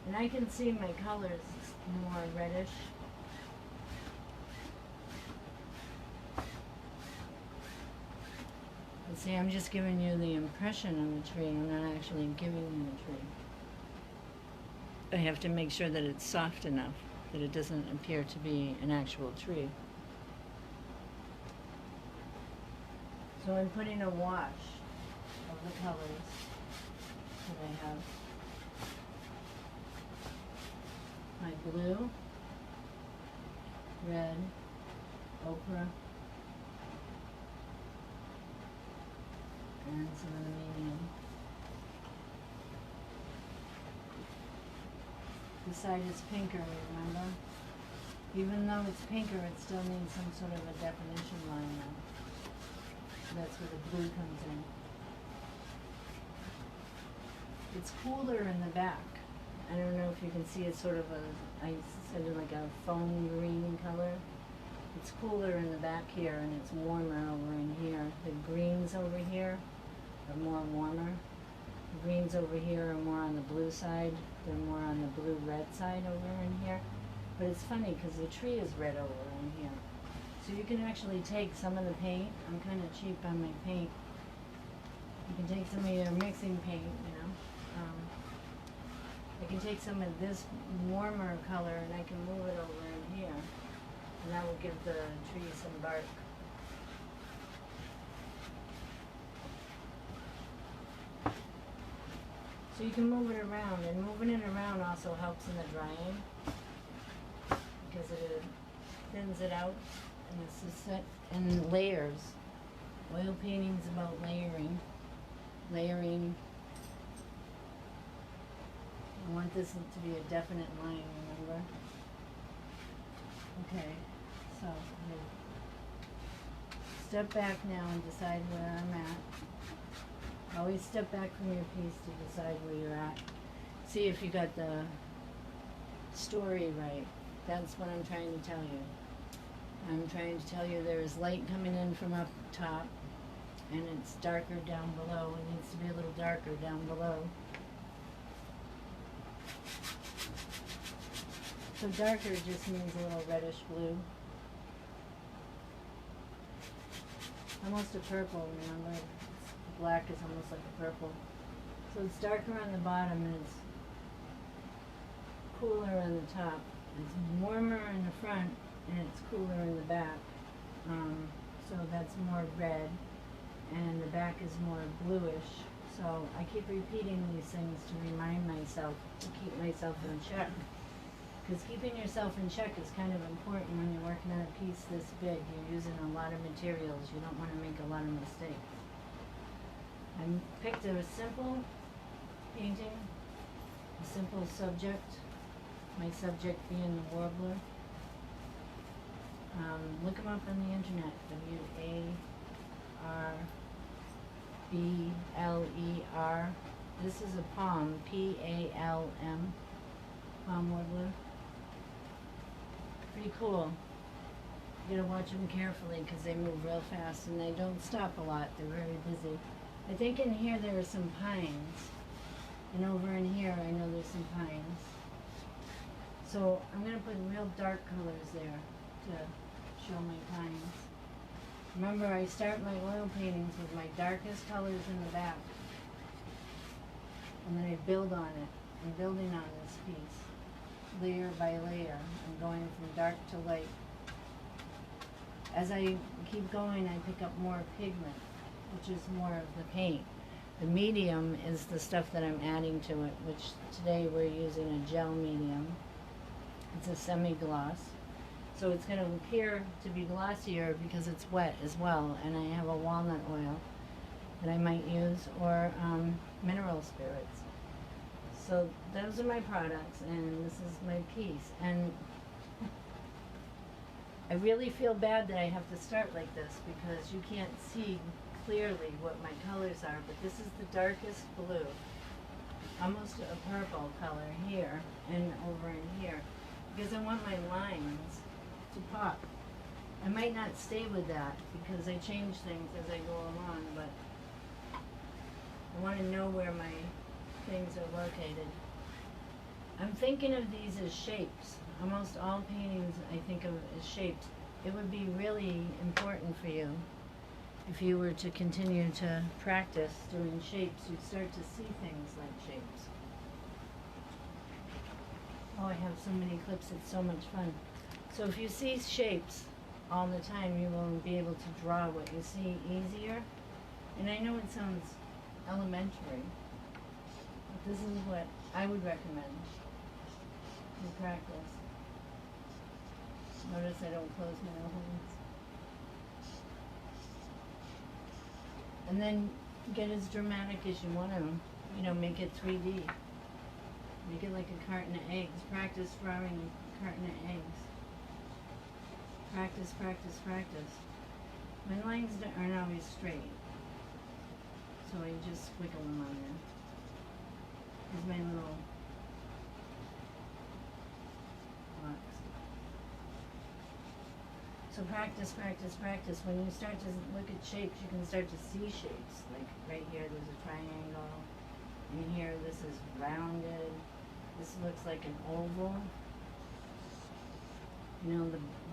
And I can see my colors more reddish. But see, I'm just giving you the impression of the tree. I'm not actually giving you the tree. I have to make sure that it's soft enough that it doesn't appear to be an actual tree. So I'm putting a wash of the colors that I have. My blue, red, ochre, and some of the medium. The side is pinker, remember? Even though it's pinker, it still needs some sort of a definition line on it. So that's where the blue comes in. It's cooler in the back. I don't know if you can see it's sort of a, I said it like a foam green color. It's cooler in the back here and it's warmer over in here. The greens over here are more warmer. The greens over here are more on the blue side. They're more on the blue-red side over in here. But it's funny because the tree is red over in here. So you can actually take some of the paint. I'm kind of cheap on my paint. You can take some of your mixing paint, you know. I can take some of this warmer color and I can move it over in here. And that will give the tree some bark. So you can move it around, and moving it around also helps in the drying because it thins it out, and it's just set in layers. Oil painting's about layering. Layering. I want this to be a definite line, remember? Okay, so I'm step back now and decide where I'm at. Always step back from your piece to decide where you're at. See if you got the story right. That's what I'm trying to tell you. I'm trying to tell you there is light coming in from up top, and it's darker down below. It needs to be a little darker down below. So darker just means a little reddish blue. Almost a purple, remember? Black is almost like a purple. So it's darker on the bottom and it's cooler on the top. It's warmer in the front and it's cooler in the back. So that's more red, and the back is more bluish. So I keep repeating these things to remind myself, to keep myself in check. Because keeping yourself in check is kind of important when you're working on a piece this big. You're using a lot of materials. You don't want to make a lot of mistakes. I picked a simple painting, a simple subject, my subject being the warbler. Look them up on the internet. Warbler. This is a palm. Palm. Palm warbler. Pretty cool. You gotta watch them carefully because they move real fast and they don't stop a lot. They're very busy. I think in here there are some pines. And over in here I know there's some pines. So I'm gonna put real dark colors there to show my pines. Remember, I start my oil paintings with my darkest colors in the back. And then I build on it. I'm building on this piece, layer by layer. I'm going from dark to light. As I keep going, I pick up more pigment, which is more of the paint. The medium is the stuff that I'm adding to it, which today we're using a gel medium. It's a semi-gloss. So it's going to appear to be glossier because it's wet as well, and I have a walnut oil that I might use, or mineral spirits. So those are my products, and this is my piece. And I really feel bad that I have to start like this because you can't see clearly what my colors are, but this is the darkest blue, almost a purple color here and over in here, because I want my lines to pop. I might not stay with that because I change things as I go along, but I want to know where my things are located. I'm thinking of these as shapes. Almost all paintings I think of as shapes. It would be really important for you if you were to continue to practice doing shapes. You'd start to see things like shapes. Oh, I have so many clips, it's so much fun. So if you see shapes all the time, you will be able to draw what you see easier. And I know it sounds elementary, but this is what I would recommend you practice. Notice I don't close my eyes. And then get as dramatic as you want to, make it 3D. Make it like a carton of eggs. Practice drawing a carton of eggs. Practice, practice, practice. My lines aren't always straight, so I just squiggle them on there. Here's my little box. So practice, practice, practice. When you start to look at shapes, you can start to see shapes. Like right here, there's a triangle. In here, this is rounded. This looks like an oval.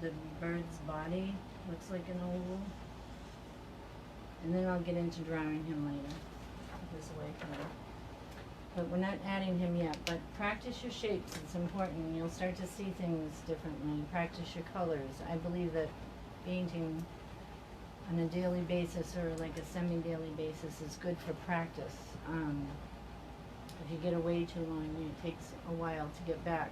The bird's body looks like an oval. And then I'll get into drawing him later. Put this away from me. But we're not adding him yet. But practice your shapes. It's important. You'll start to see things differently. Practice your colors. I believe that painting on a daily basis or like a semi-daily basis is good for practice. If you get away too long, it takes a while to get back.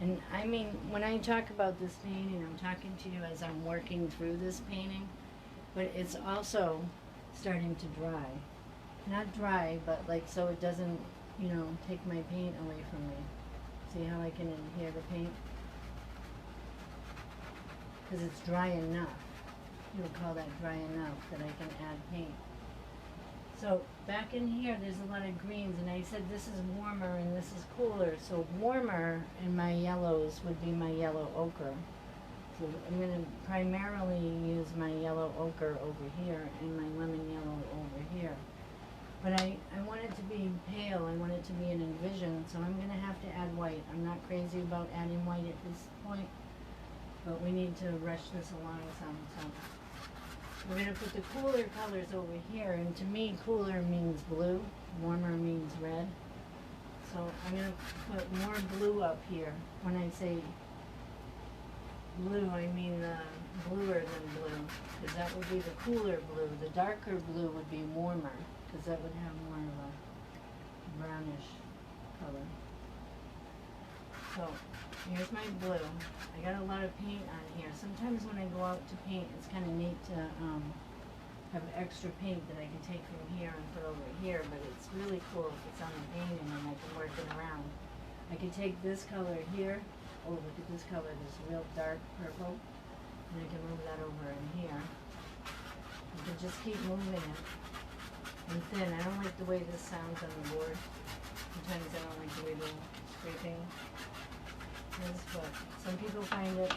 And I mean, when I talk about this painting, I'm talking to you as I'm working through this painting, but it's also starting to dry. Not dry, but like so it doesn't, take my paint away from me. See how I can adhere the paint? Because it's dry enough. You would call that dry enough that I can add paint. So back in here, there's a lot of greens, and I said this is warmer and this is cooler. So warmer in my yellows would be my yellow ochre. So I'm going to primarily use my yellow ochre over here and my lemon yellow over here. But I want it to be pale, I want it to be an envision, so I'm going to have to add white. I'm not crazy about adding white at this point, but we need to rush this along some. So we're going to put the cooler colors over here, and to me cooler means blue, warmer means red. So I'm going to put more blue up here. When I say blue, I mean bluer than blue, because that would be the cooler blue. The darker blue would be warmer, because that would have more of a brownish color. So here's my blue. I got a lot of paint on here. Sometimes when I go out to paint, it's kind of neat to have extra paint that I can take from here and put over here, but it's really cool if it's on the painting and I can work it around. I could take this color here. Oh, look at this color, this real dark purple. And I can move that over in here. You can just keep moving it. And thin. I don't like the way this sounds on the board. Sometimes I don't like the way the scraping is, but some people find it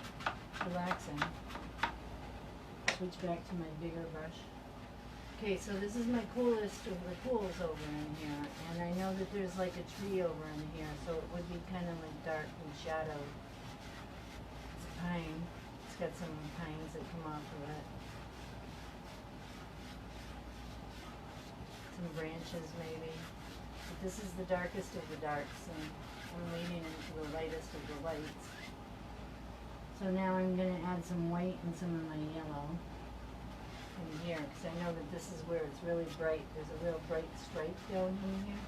relaxing. Switch back to my bigger brush. Okay, so this is my coolest of the cools over in here, and I know that there's like a tree over in here, so it would be kind of like dark and shadowed. It's a pine. It's got some pines that come off of it. Some branches maybe. But this is the darkest of the darks, and I'm leaning into the lightest of the lights. So now I'm going to add some white and some of my yellow in here, because I know that this is where it's really bright. There's a real bright stripe going in here.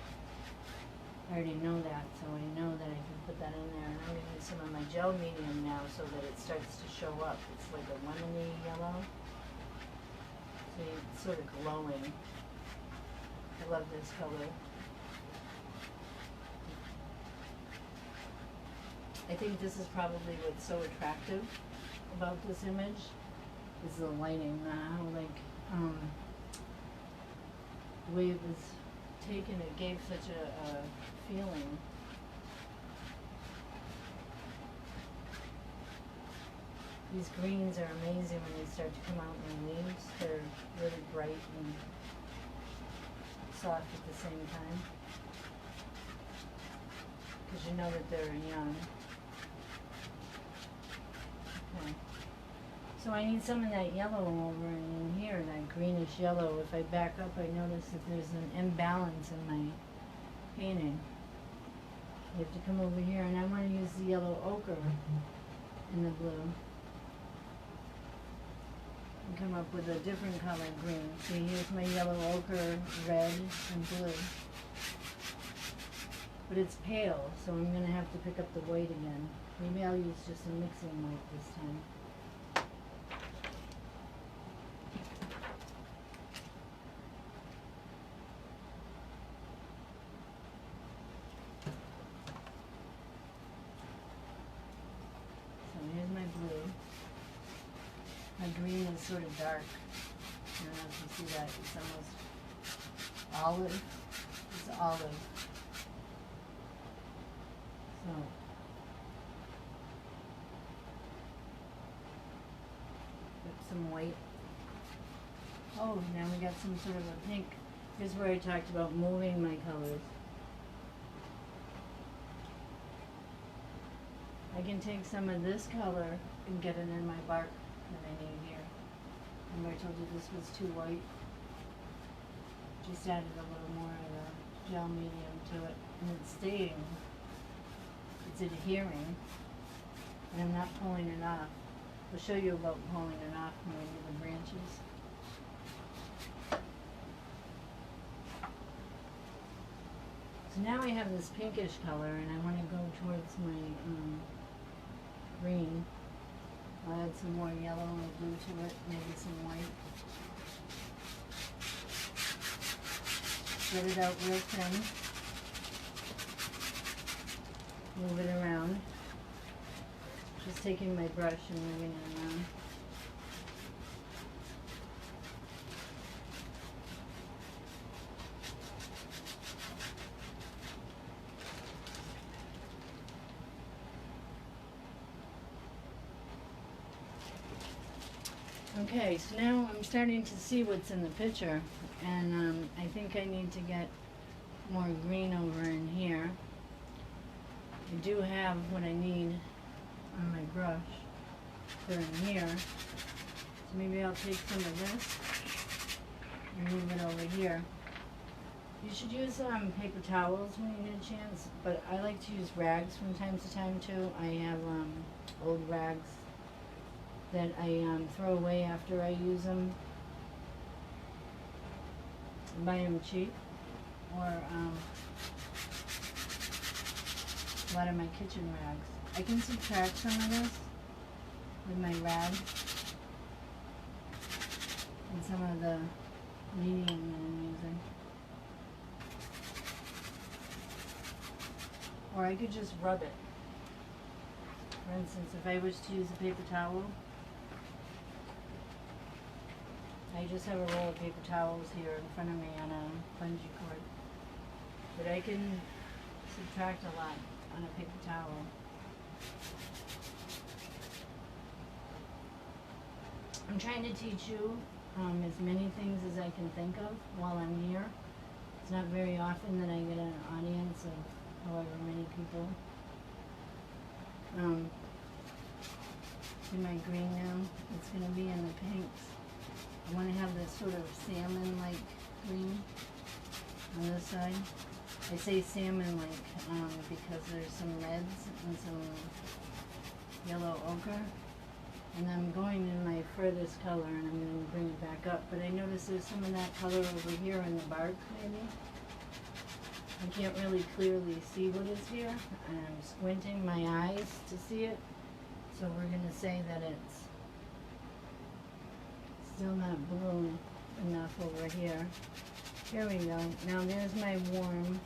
I already know that, so I know that I can put that in there. And I'm going to use some of my gel medium now so that it starts to show up. It's like a lemony yellow. So it's sort of glowing. I love this color. I think this is probably what's so attractive about this image is the lighting, how like the way it was taken, it gave such a feeling. These greens are amazing when they start to come out in the leaves. They're really bright and soft at the same time, because you know that they're young. Okay. So I need some of that yellow over in here, that greenish yellow. If I back up, I notice that there's an imbalance in my painting. You have to come over here, and I want to use the yellow ochre in the blue. And come up with a different color green. See, here's my yellow ochre, red, and blue. But it's pale, so I'm going to have to pick up the white again. Maybe I'll use just a mixing white this time. So here's my blue. My green is sort of dark. I don't know if you see that. It's almost olive. It's olive. So put some white. Oh, now we got some sort of a pink. Here's where I talked about moving my colors. I can take some of this color and get it in my bark that I need here. Remember I told you this was too white? Just added a little more of the gel medium to it, and it's staying. It's adhering, and I'm not pulling it off. I'll show you about pulling it off when we do the branches. So now I have this pinkish color, and I want to go towards my green. I'll add some more yellow and blue to it, maybe some white. Spread it out real thin. Move it around. Just taking my brush and moving it around. Okay, so now I'm starting to see what's in the picture, and I think I need to get more green over in here. I do have what I need on my brush for in here, so maybe I'll take some of this and move it over here. You should use paper towels when you get a chance, but I like to use rags from time to time too. I have old rags that I throw away after I use them. I buy them cheap, or a lot of my kitchen rags. I can subtract some of this with my rag and some of the medium that I'm using. Or I could just rub it. For instance, if I wish to use a paper towel, I just have a roll of paper towels here in front of me on a bungee cord. But I can subtract a lot on a paper towel. I'm trying to teach you as many things as I can think of while I'm here. It's not very often that I get an audience of however many people. See my green now? It's going to be in the pinks. I want to have this sort of salmon-like green on this side. I say salmon-like because there's some reds and some yellow ochre. And I'm going in my furthest color and I'm going to bring it back up. But I notice there's some of that color over here in the bark, maybe. I can't really clearly see what is here. And I'm squinting my eyes to see it. So we're going to say that it's still not blue enough over here. Here we go. Now there's my warm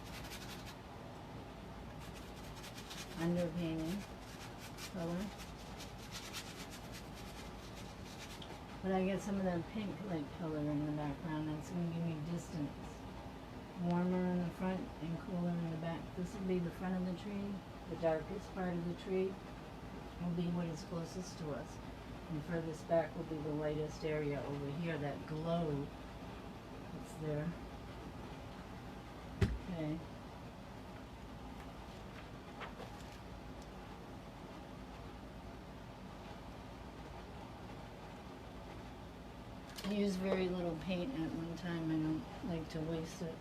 underpainting color. But I get some of that pink-like color in the background. That's going to give me distance. Warmer in the front and cooler in the back. This will be the front of the tree. The darkest part of the tree will be what is closest to us. And furthest back will be the lightest area over here, that glow that's there. Okay. I use very little paint at one time. I don't like to waste it.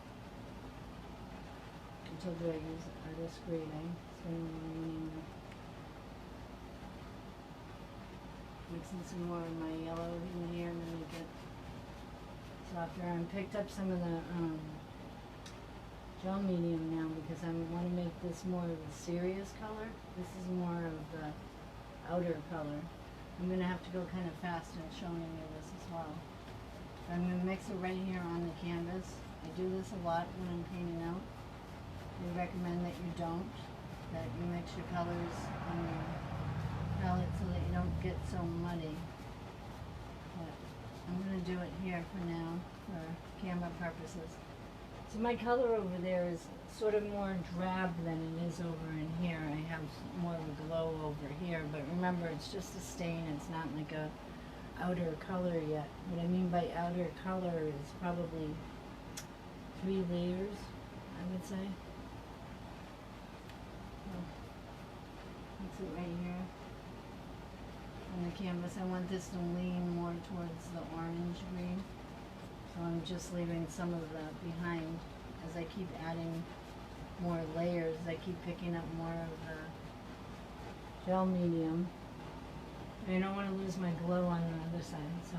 Until do I use artist grade? I spend more money on mixing some more of my yellow in here to make it softer. I picked up some of the gel medium now because I want to make this more of a serious color. This is more of the outer color. I'm going to have to go kind of fast in showing you this as well. I'm going to mix it right here on the canvas. I do this a lot when I'm painting out. I recommend that you don't, that you mix your colors on your palette so that you don't get so muddy. But I'm going to do it here for now for camera purposes. So my color over there is sort of more drab than it is over in here. I have more of a glow over here, but remember it's just a stain. It's not like a outer color yet. What I mean by outer color is probably 3 layers, I would say. That's it right here on the canvas. I want this to lean more towards the orange green. So I'm just leaving some of that behind. As I keep adding more layers, I keep picking up more of the gel medium. I don't want to lose my glow on the other side, so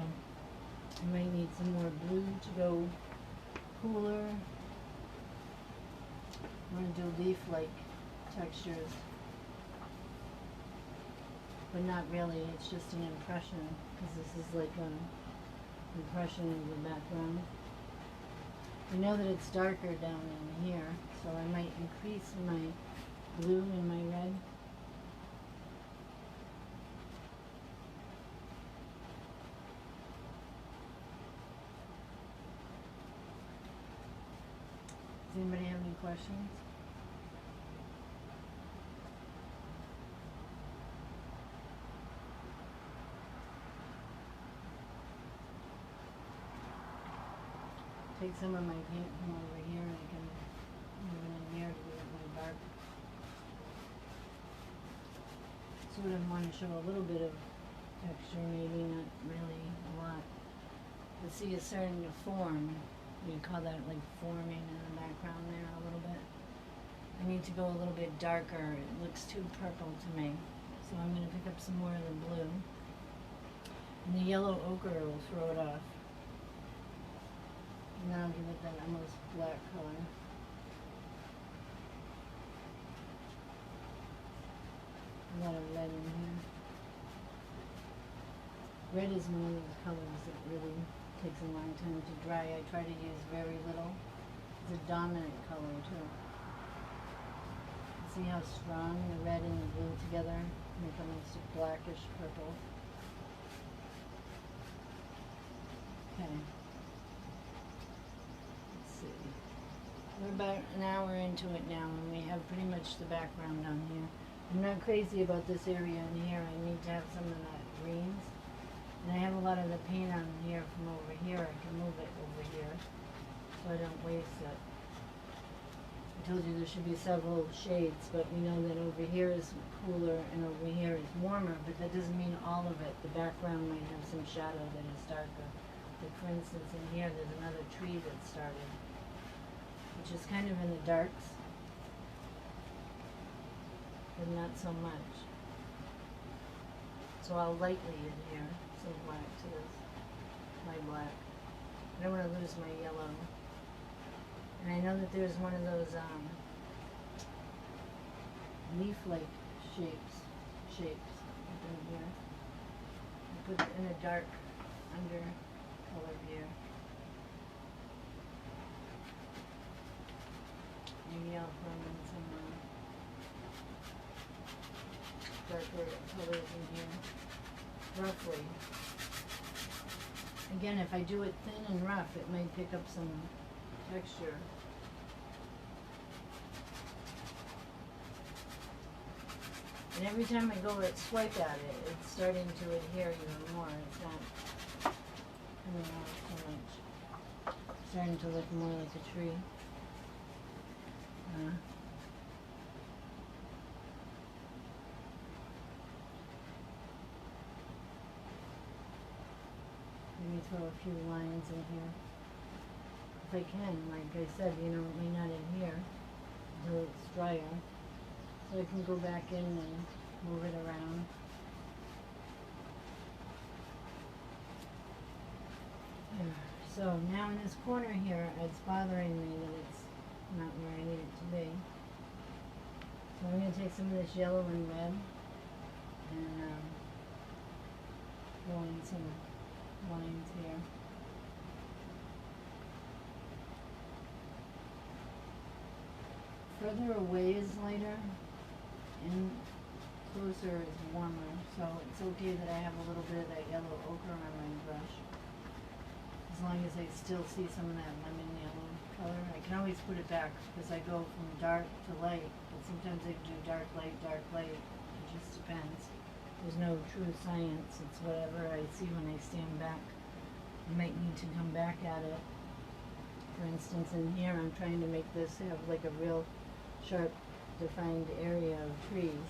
I might need some more blue to go cooler. I'm going to do leaf-like textures. But not really, it's just an impression, because this is like an impression of the background. I know that it's darker down in here, so I might increase my blue and my red. Does anybody have any questions? Take some of my paint from over here and I can move it in here to get my bark. Sort of want to show a little bit of texture, maybe not really a lot. But see, it's starting to form. We call that like forming in the background there a little bit. I need to go a little bit darker. It looks too purple to me. So I'm going to pick up some more of the blue. And the yellow ochre will throw it off. Now give it that almost black color. A lot of red in here. Red is one of those colors that really takes a long time to dry. I try to use very little. It's a dominant color too. See how strong the red and the blue together make almost a blackish purple. Okay. Let's see. We're about an hour into it now, and we have pretty much the background on here. I'm not crazy about this area in here. I need to have some of that greens. And I have a lot of the paint on here from over here. I can move it over here so I don't waste it. I told you there should be several shades, but we know that over here is cooler and over here is warmer, but that doesn't mean all of it. The background might have some shadow that is darker. Like for instance in here there's another tree that started, which is kind of in the darks, but not so much. So I'll lightly in here some black to this, my black. I don't want to lose my yellow. And I know that there's one of those leaf-like shapes up in here. I put it in a dark under color here. Maybe I'll throw in some darker colors in here, roughly. Again, if I do it thin and rough, it might pick up some texture. And every time I go to swipe at it, it's starting to adhere even more. It's not coming out so much. It's starting to look more like a tree. Maybe throw a few lines in here. If I can, like I said, you know, it may not adhere until it's drier. So I can go back in and move it around. So now in this corner here, it's bothering me that it's not where I need it to be. So I'm going to take some of this yellow and red and go in some lines here. Further away is lighter and closer is warmer, so it's okay that I have a little bit of that yellow ochre on my brush. As long as I still see some of that lemon yellow color. I can always put it back because I go from dark to light, but sometimes I do dark, light, it just depends. There's no true science, it's whatever I see when I stand back. I might need to come back at it. For instance, in here I'm trying to make this have like a real sharp defined area of trees.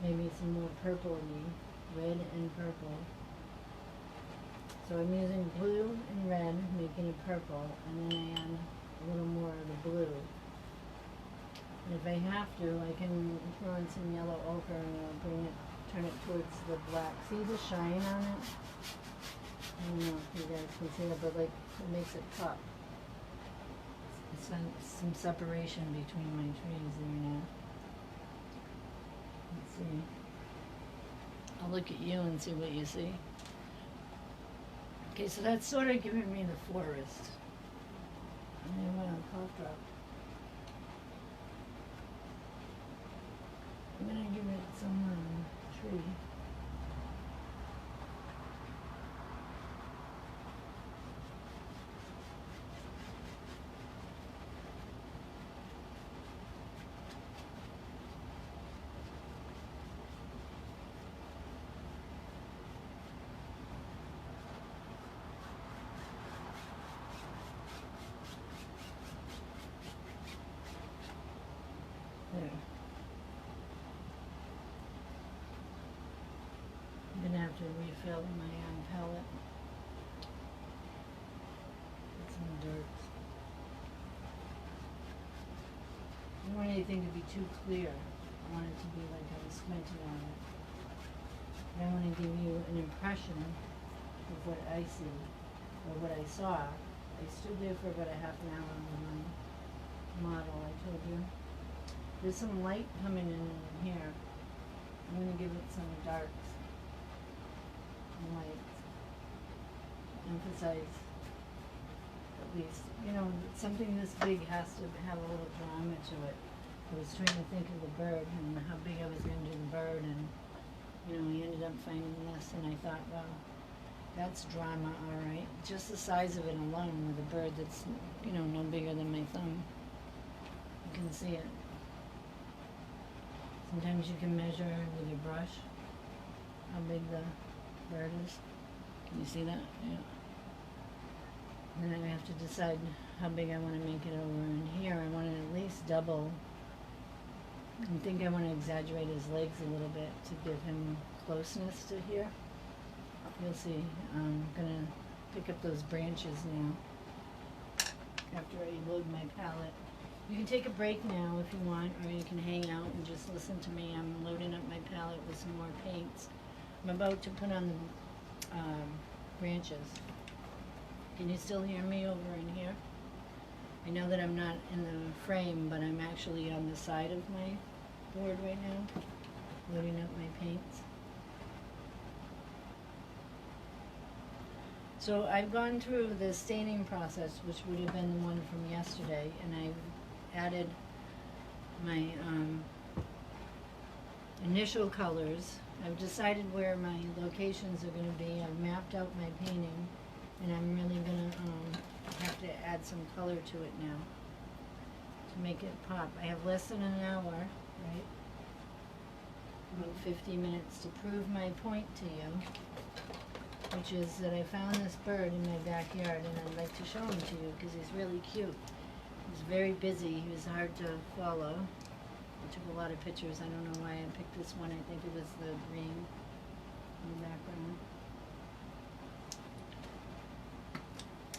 Maybe some more purpley, red and purple. So I'm using blue and red, making it purple, and then I add a little more of the blue. And if I have to, I can throw in some yellow ochre and I'll turn it towards the black. See the shine on it? I don't know if you guys can see it, but like it makes it pop. Some separation between my trees there now. Let's see. I'll look at you and see what you see. Okay, so that's sort of giving me the forest. And then I went on cough drop. I'm gonna give it some tree. There. I'm gonna have to refill my palette. Put some dirt. I don't want anything to be too clear. I want it to be like I was squinting on it. I want to give you an impression of what I see, or what I saw. I stood there for about a half an hour on my model, I told you. There's some light coming in here. I'm going to give it some darks and lights. Emphasize, at least, you know, something this big has to have a little drama to it. I was trying to think of the bird and how big I was going to do the bird, and, you know, I ended up finding this, and I thought, well, That's drama, all right. Just the size of it alone with a bird that's, you know, no bigger than my thumb. You can see it. Sometimes you can measure with your brush how big the bird is. Can you see that? Yeah. And then I have to decide how big I want to make it over in here. I want to at least double. I think I want to exaggerate his legs a little bit to give him closeness to here. You'll see. I'm going to pick up those branches now after I load my palette. You can take a break now if you want, or you can hang out and just listen to me. I'm loading up my palette with some more paints. I'm about to put on the branches. Can you still hear me over in here? I know that I'm not in the frame, but I'm actually on the side of my board right now, loading up my paints. So I've gone through the staining process, which would have been the one from yesterday, and I've added my initial colors. I've decided where my locations are going to be. I've mapped out my painting, and I'm really going to have to add some color to it now to make it pop. I have less than an hour, right? About 50 minutes to prove my point to you, which is that I found this bird in my backyard, and I'd like to show him to you because he's really cute. He's very busy. He was hard to follow. I took a lot of pictures. I don't know why I picked this one. I think it was the green in the background.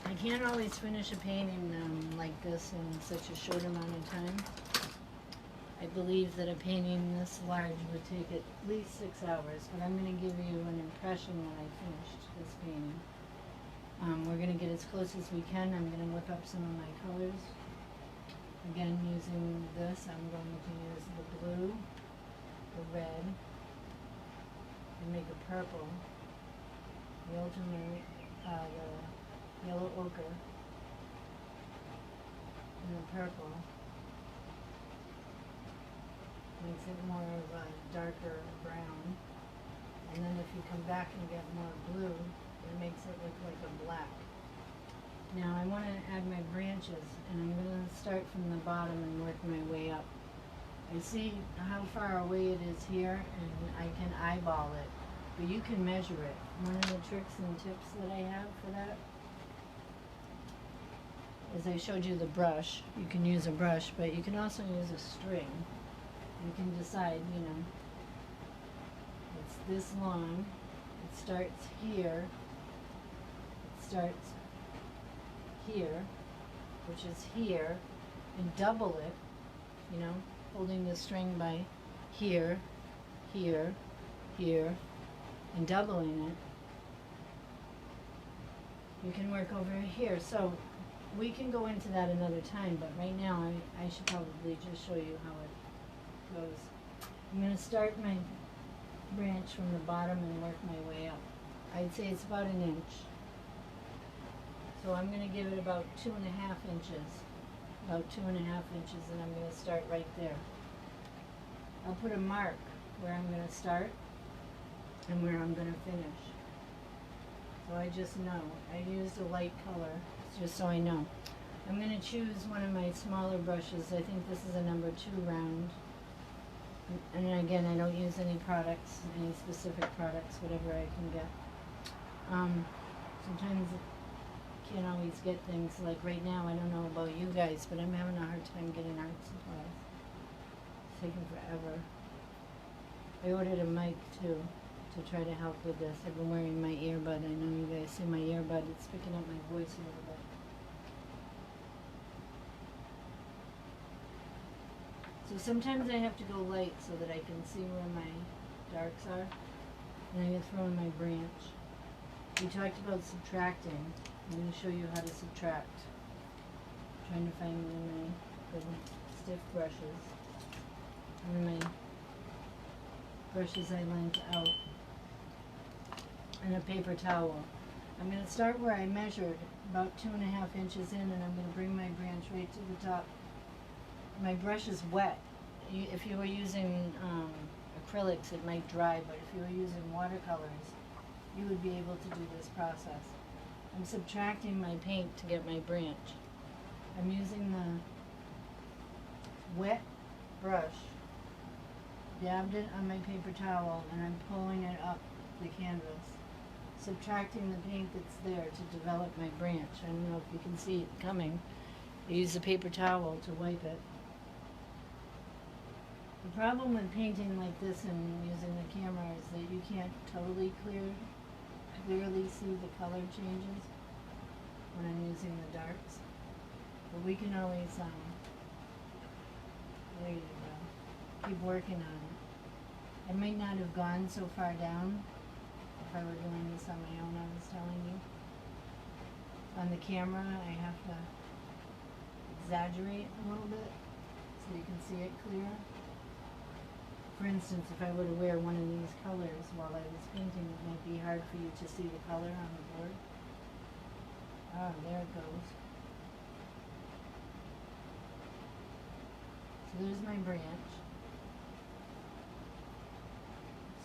I can't always finish a painting like this in such a short amount of time. I believe that a painting this large would take at least 6 hours, but I'm going to give you an impression when I finished this painting. We're going to get as close as we can. I'm going to whip up some of my colors. Again, using this, I'm going to use the blue, the red, and make a purple, the ultramarine, the yellow ochre, and the purple. Makes it more of a darker brown. And then if you come back and get more blue, it makes it look like a black. Now I want to add my branches, and I'm going to start from the bottom and work my way up. I see how far away it is here, and I can eyeball it, but you can measure it. One of the tricks and tips that I have for that is I showed you the brush. You can use a brush, but you can also use a string. You can decide, you know, it's this long, it starts here, it starts here, which is here, and double it, you know, holding the string by here, here, here, and doubling it. You can work over here. So we can go into that another time, but right now I should probably just show you how it goes. I'm going to start my branch from the bottom and work my way up. I'd say it's about 1 inch. So I'm going to give it about 2.5 inches. About 2.5 inches, and I'm going to start right there. I'll put a mark where I'm going to start and where I'm going to finish. So I just know. I used a light color just so I know. I'm going to choose one of my smaller brushes. I think this is a number 2 round. And again, I don't use any products, any specific products, whatever I can get. Sometimes you can't always get things, like right now, I don't know about you guys, but I'm having a hard time getting art supplies. It's taking forever. I ordered a mic too, to try to help with this. I've been wearing my earbud. I know you guys see my earbud. It's picking up my voice a little bit. So sometimes I have to go light so that I can see where my darks are. And I'm going to throw in my branch. We talked about subtracting. I'm going to show you how to subtract. I'm trying to find one of my good stiff brushes. One of my brushes I lent out. And a paper towel. I'm going to start where I measured, about 2.5 inches in, and I'm going to bring my branch right to the top. My brush is wet. If you were using acrylics, it might dry, but if you were using watercolors, you would be able to do this process. I'm subtracting my paint to get my branch. I'm using the wet brush, dabbed it on my paper towel, and I'm pulling it up the canvas, subtracting the paint that's there to develop my branch. I don't know if you can see it coming. I use the paper towel to wipe it. The problem with painting like this and using the camera is that you can't totally clearly see the color changes when I'm using the darks. But we can always, there you go, keep working on it. I might not have gone so far down if I were doing this on my own, I was telling you. On the camera, I have to exaggerate a little bit so you can see it clear. For instance, if I were to wear one of these colors while I was painting, it might be hard for you to see the color on the board. Ah, there it goes. So there's my branch.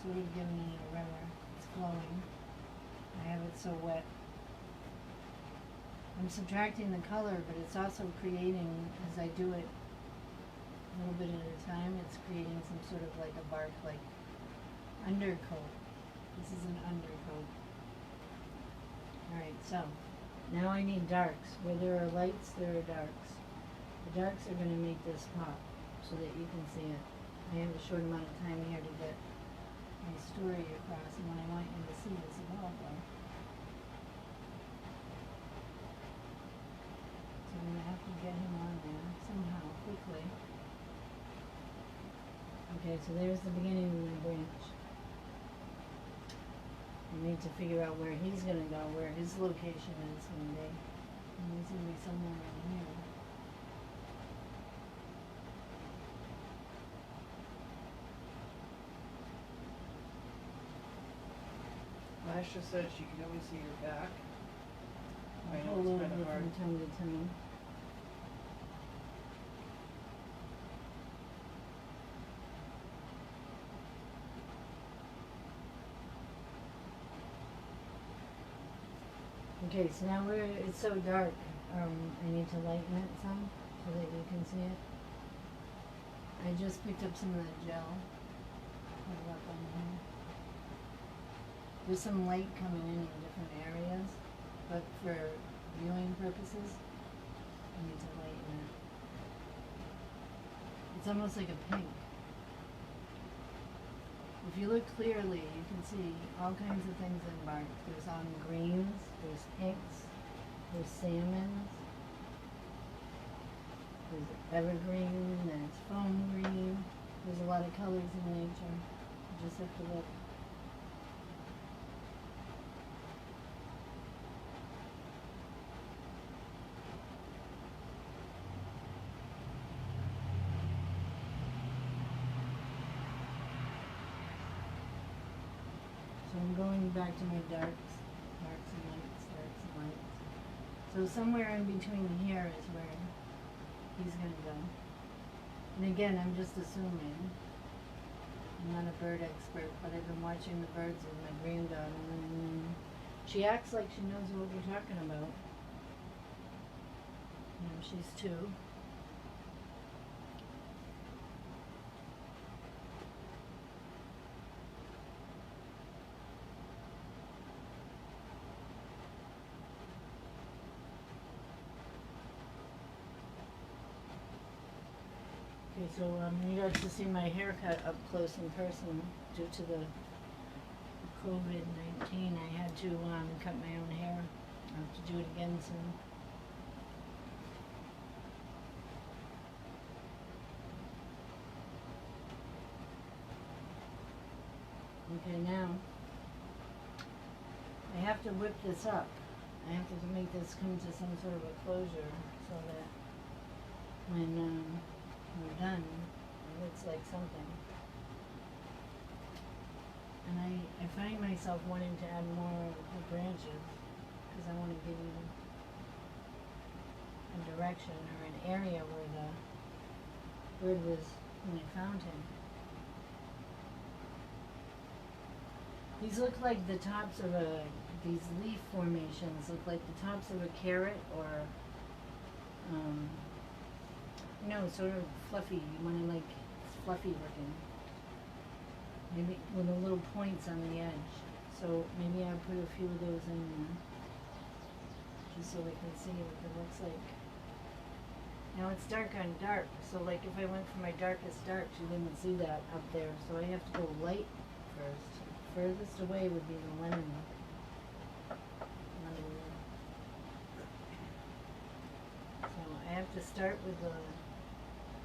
Sort of giving it a river. It's flowing. I have it so wet. I'm subtracting the color, but it's also creating, as I do it a little bit at a time, it's creating some sort of like a bark, like undercoat. This is an undercoat. Alright, so now I need darks. Where there are lights, there are darks. The darks are going to make this pop so that you can see it. I have a short amount of time here to get my story across, and what I want you to see is a warbler. So I'm going to have to get him on there somehow, quickly. Okay, so there's the beginning of my branch. I need to figure out where he's going to go, where his location is going to be. And he's going to be somewhere in here. Asha said she can only see your back. I know Hold it's over kind of hard. from time to time. Okay, so now it's so dark, I need to lighten it some so that you can see it. I just picked up some of that gel. Put it up on here. There's some light coming in different areas, but for viewing purposes, I need to lighten it. It's almost like a pink. If you look clearly, you can see all kinds of things in bark. There's greens, there's pinks, there's salmons, there's evergreen, there's foam green. There's a lot of colors in nature. You just have to look. So I'm going back to my darks and lights, darks and lights. So somewhere in between here is where he's going to go. And again, I'm just assuming. I'm not a bird expert, but I've been watching the birds with my granddaughter, and she acts like she knows what we're talking about. You know, she's 2. Okay, so you got to see my haircut up close and personal due to the COVID-19. I had to cut my own hair. I'll have to do it again soon. Okay, now I have to whip this up. I have to make this come to some sort of a closure so that when we're done, it looks like something. And I find myself wanting to add more of the branches because I want to give you a direction or an area where the bird was when I found him. These look like the tops of these leaf formations look like the tops of a carrot or, um, sort of fluffy. You want to like, it's fluffy looking. Maybe with the little points on the edge. So maybe I'll put a few of those in there. Just so we can see what it looks like. Now it's dark on dark, so like if I went for my darkest dark, you wouldn't see that up there. So I have to go light first. Furthest away would be the lemon. So I have to start with the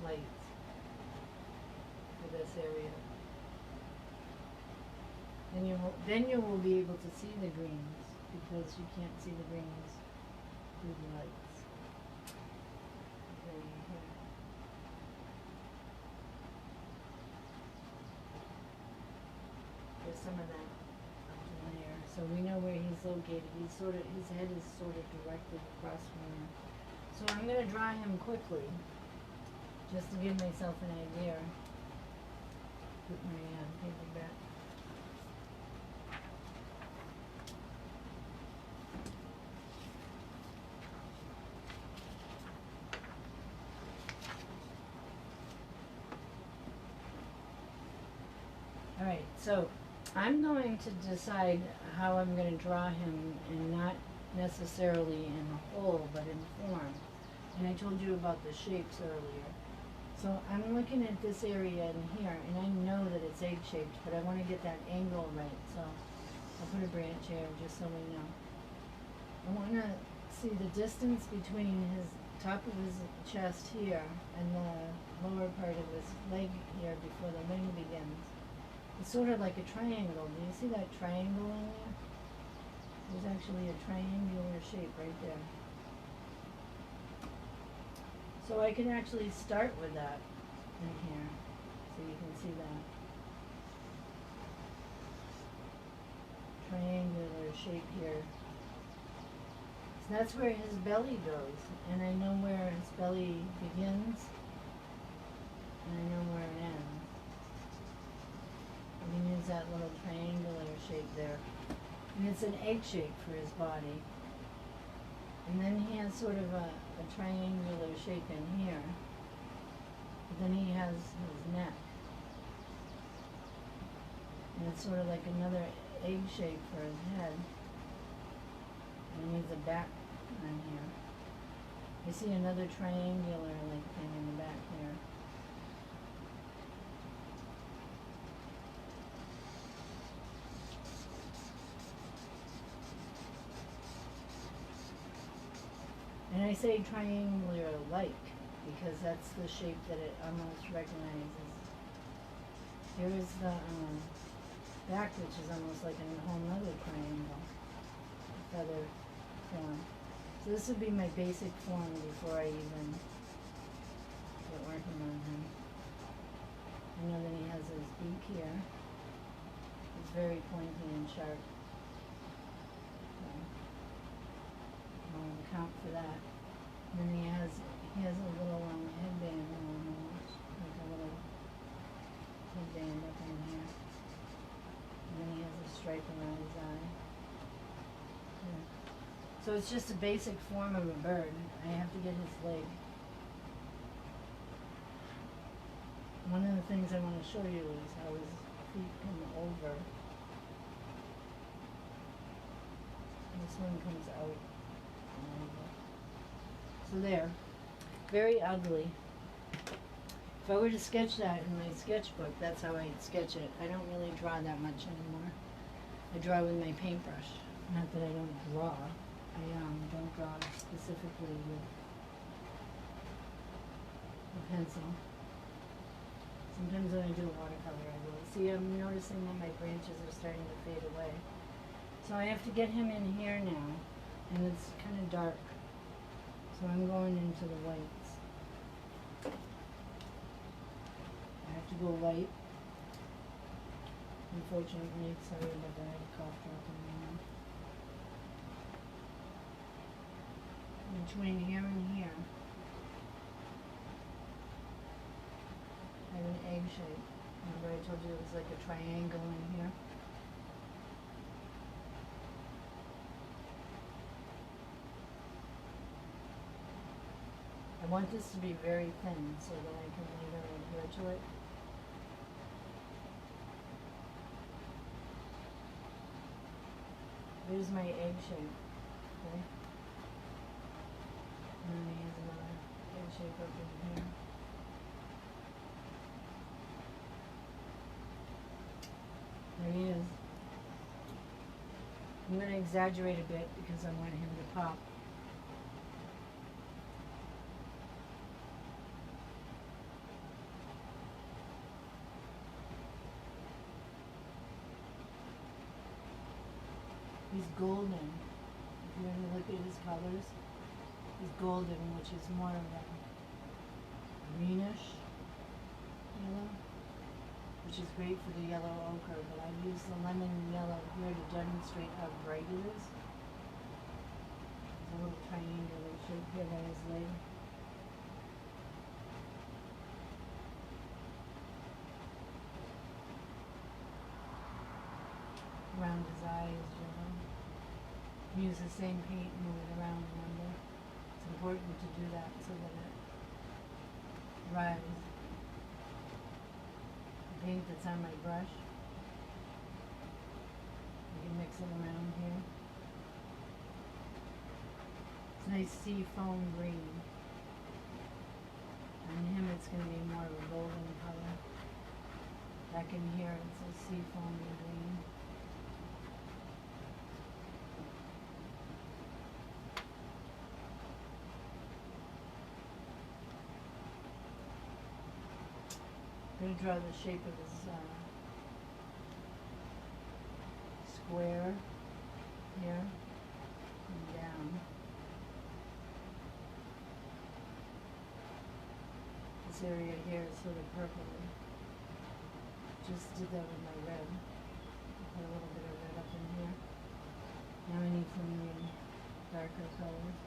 light for this area. Then you will be able to see the greens because you can't see the greens through the lights. Right here. There's some of that up in there. So we know where he's located. His head is sort of directly across from there. So I'm going to draw him quickly, just to give myself an idea. Put my paper back. Alright, so I'm going to decide how I'm going to draw him, and not necessarily in whole, but in form. And I told you about the shapes earlier. So I'm looking at this area in here, and I know that it's egg-shaped, but I want to get that angle right. So I'll put a branch here just so we know. I want to see the distance between his top of his chest here and the lower part of his leg here before the wing begins. It's sort of like a triangle. Do you see that triangle in there? There's actually a triangular shape right there. So I can actually start with that in here, so you can see that. Triangular shape here. So that's where his belly goes, and I know where his belly begins, and I know where it ends. You can use that little triangular shape there. And it's an egg shape for his body. And then he has sort of a triangular shape in here. But then he has his neck. And it's sort of like another egg shape for his head. And he needs a back on here. I see another triangular like thing in the back here. And I say triangular-like because that's the shape that it almost recognizes. Here is the back, which is almost like a whole nother triangle, feather form. So this would be my basic form before I even get working on him. I know that he has his beak here. It's very pointy and sharp. Account for that. And then he has a little headband on almost, like a little headband up in here. And then he has a stripe around his eye. Yeah. So it's just a basic form of a bird. I have to get his leg. One of the things I want to show you is how his feet come over. This one comes out. So there, very ugly. If I were to sketch that in my sketchbook, that's how I'd sketch it. I don't really draw that much anymore. I draw with my paintbrush. Not that I don't draw. I don't draw specifically with a pencil. Sometimes when I do watercolor, I will. See, I'm noticing that my branches are starting to fade away. So I have to get him in here now, and it's kind of dark. So I'm going into the whites. I have to go light. Unfortunately, sorry about that, I had a cough drop in my mouth. Between here and here, I have an egg shape. Remember I told you it was like a triangle in here? want this to be very thin so that I can later adhere to it. There's my egg shape, okay? And then here's another egg shape up in here. There he is. I'm going to exaggerate a bit because I want him to pop. He's golden. If you ever look at his colors, he's golden, which is more of a greenish yellow, which is great for the yellow ochre, but I've used the lemon yellow here to demonstrate how bright it is. There's a little triangular shape here by his leg. Around his eyes, yellow. Use the same paint, move it around, remember? It's important to do that so that it dries. The paint that's on my brush, you can mix it around here. It's a nice sea foam green. On him it's going to be more of a golden color. Back in here it's a sea foam green. I'm going to draw the shape of his square here and down. This area here is sort of purpley. Just did that with my red. Put a little bit of red up in here. Now I need some darker colors.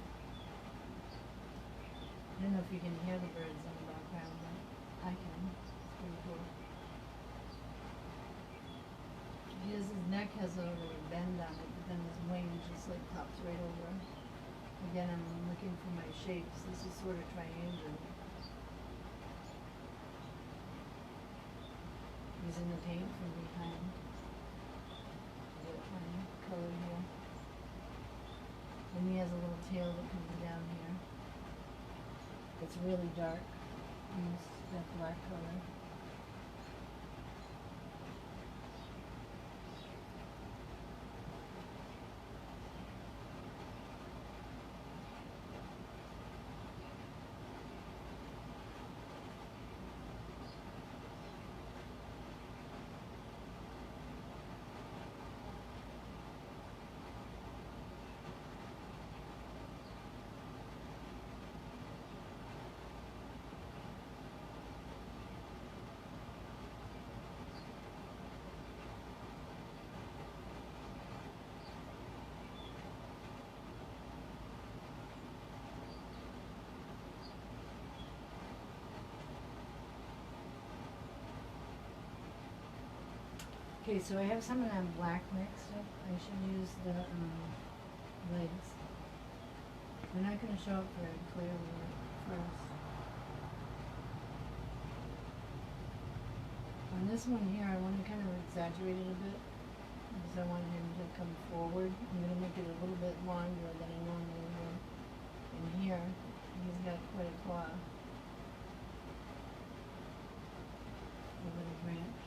I don't know if you can hear the birds in the background, but I can. Pretty cool. His neck has a little bend on it, but then his wing just like pops right over. Again, I'm looking for my shapes. This is sort of triangular. Using the paint from behind. Get my color here. And he has a little tail that comes down here. It's really dark. Use that black color. Okay, so I have some of that black mixed up. I should use the legs. They're not going to show up very clearly at first. On this one here, I want to kind of exaggerate it a bit because I want him to come forward. I'm going to make it a little bit longer than I normally would. And here, he's got quite a claw. A little branch.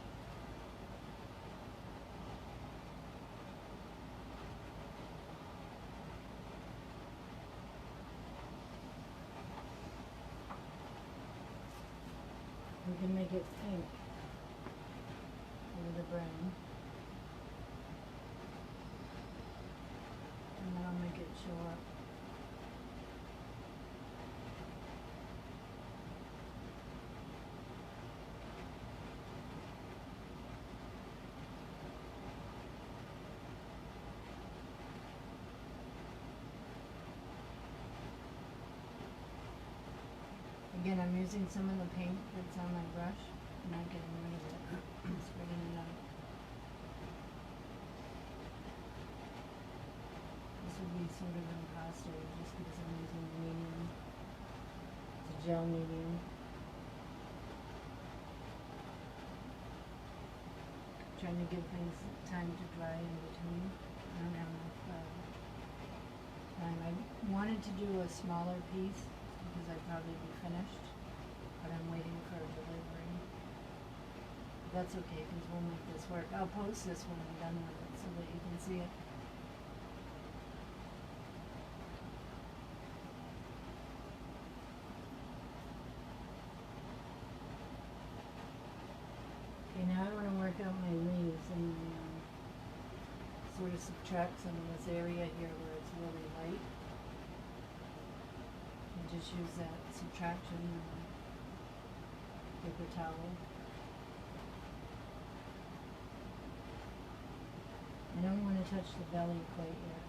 We can make it pink with the brown. And then I'll make it show up. Again, I'm using some of the paint that's on my brush. I'm not getting rid of it. I'm spreading it out. This would be sort of imposter just because I'm using green to gel medium. Trying to give things time to dry in between. I don't have enough time. I wanted to do a smaller piece because I'd probably be finished, but I'm waiting for delivery. But that's okay because we'll make this work. I'll post this when I'm done with it so that you can see it. Okay, now I want to work out my leaves and sort of subtract some of this area here where it's really light. And just use that subtraction paper towel. I don't want to touch the belly quite yet.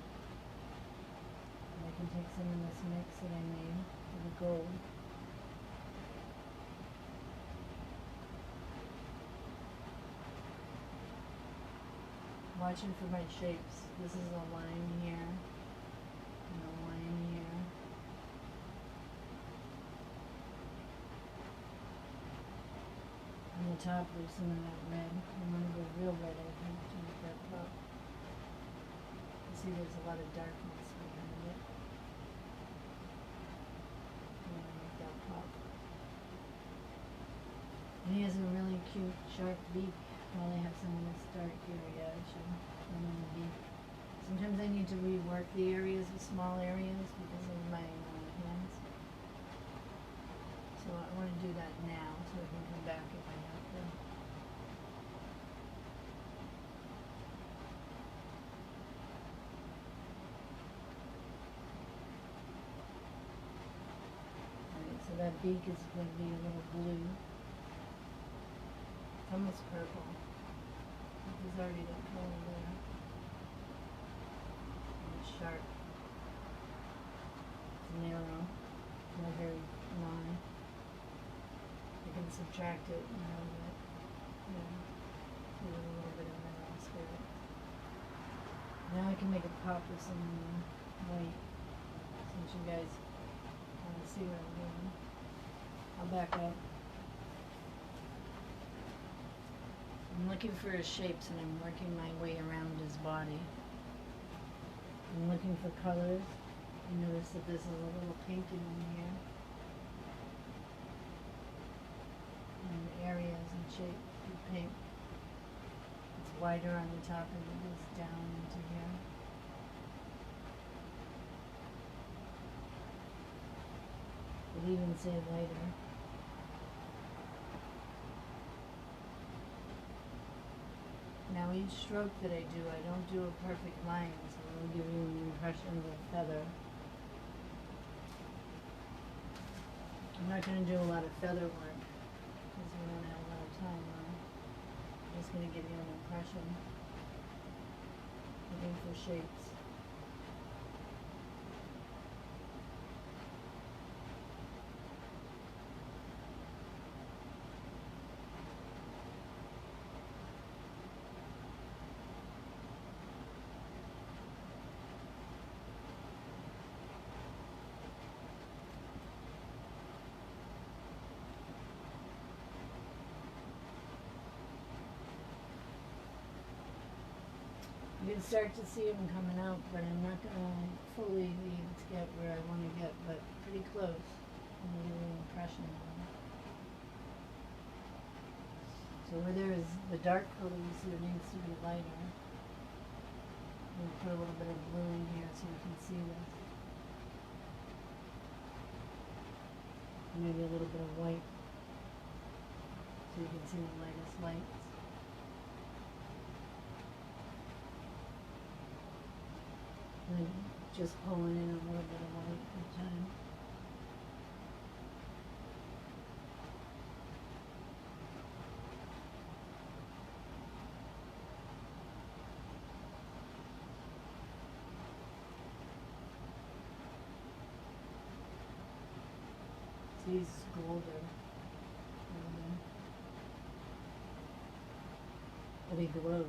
And I can take some of this mix that I made with the gold. Watching for my shapes. This is a line here, and a line here. On the top there's some of that red. I want to go real red, I think, to make that pop. You see there's a lot of darkness behind it. I want to make that pop. And he has a really cute, sharp beak. Probably have some of this dark area. I should put on the beak. Sometimes I need to rework the areas, the small areas, because of my hands. So I want to do that now, so I can come back if I have to. Alright, so that beak is going to be a little blue. It's almost purple. There's already that color there. And it's sharp. It's narrow. Not very long. I can subtract it and have it. Give it a little bit of mineral spirit. Now I can make a pop with some white. Since you guys want to see what I'm doing. I'll back up. I'm looking for his shapes and I'm working my way around his body. I'm looking for colors. You notice that there's a little pink in here. And areas and shape of pink. It's wider on the top and it goes down into here. It even say lighter. Now each stroke that I do, I don't do a perfect line, so it'll give you an impression of a feather. I'm not going to do a lot of feather work, because we don't have a lot of time now. I'm just going to give you an impression. Looking for shapes. You can start to see them coming out, but I'm not going to fully leave to get where I want to get, but pretty close. I'm going to give you an impression of them. So where there is the dark color, you see it needs to be lighter. We'll put a little bit of blue in here so you can see this. Maybe a little bit of white so you can see the lightest lights. And just pulling in a little bit of white at a time. See, he's golden. But he glows.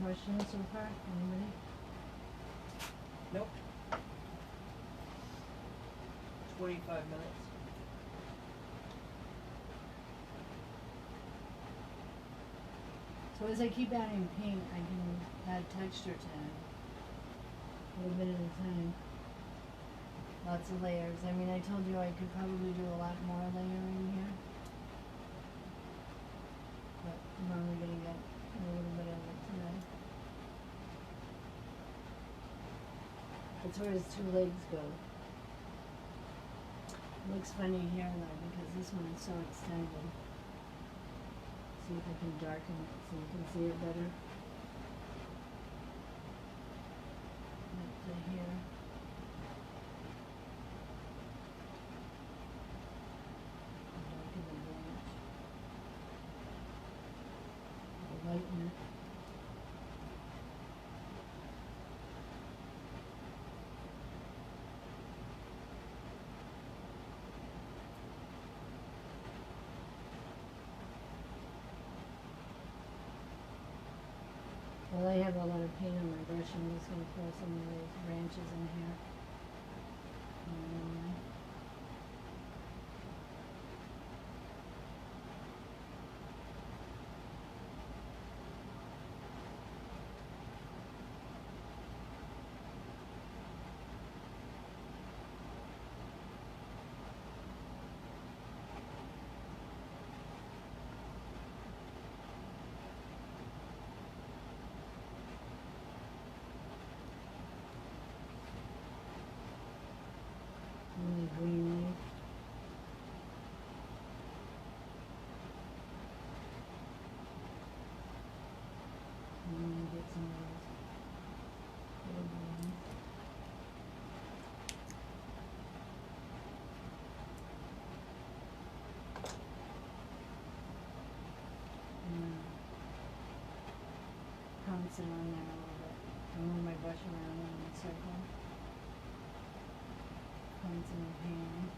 questions so far? Anybody? Nope. 25 minutes. So as I keep adding paint, I can add texture to it. A little bit at a time. Lots of layers. I mean, I told you I could probably do a lot more layering here. But I'm only gonna get a little bit of it today. That's where his two legs go. It looks funny here though, because this one is so extended. See if I can darken it so you can see it better. Up to here. Darken the branch. I'll lighten it. Well, I have a lot of paint on my brush. I'm just going to throw some of those branches in here. And the green leaf. And then we get some of those little greens. And pounce it on there a little bit. I move my brush around in a circle. Pounce in the pan.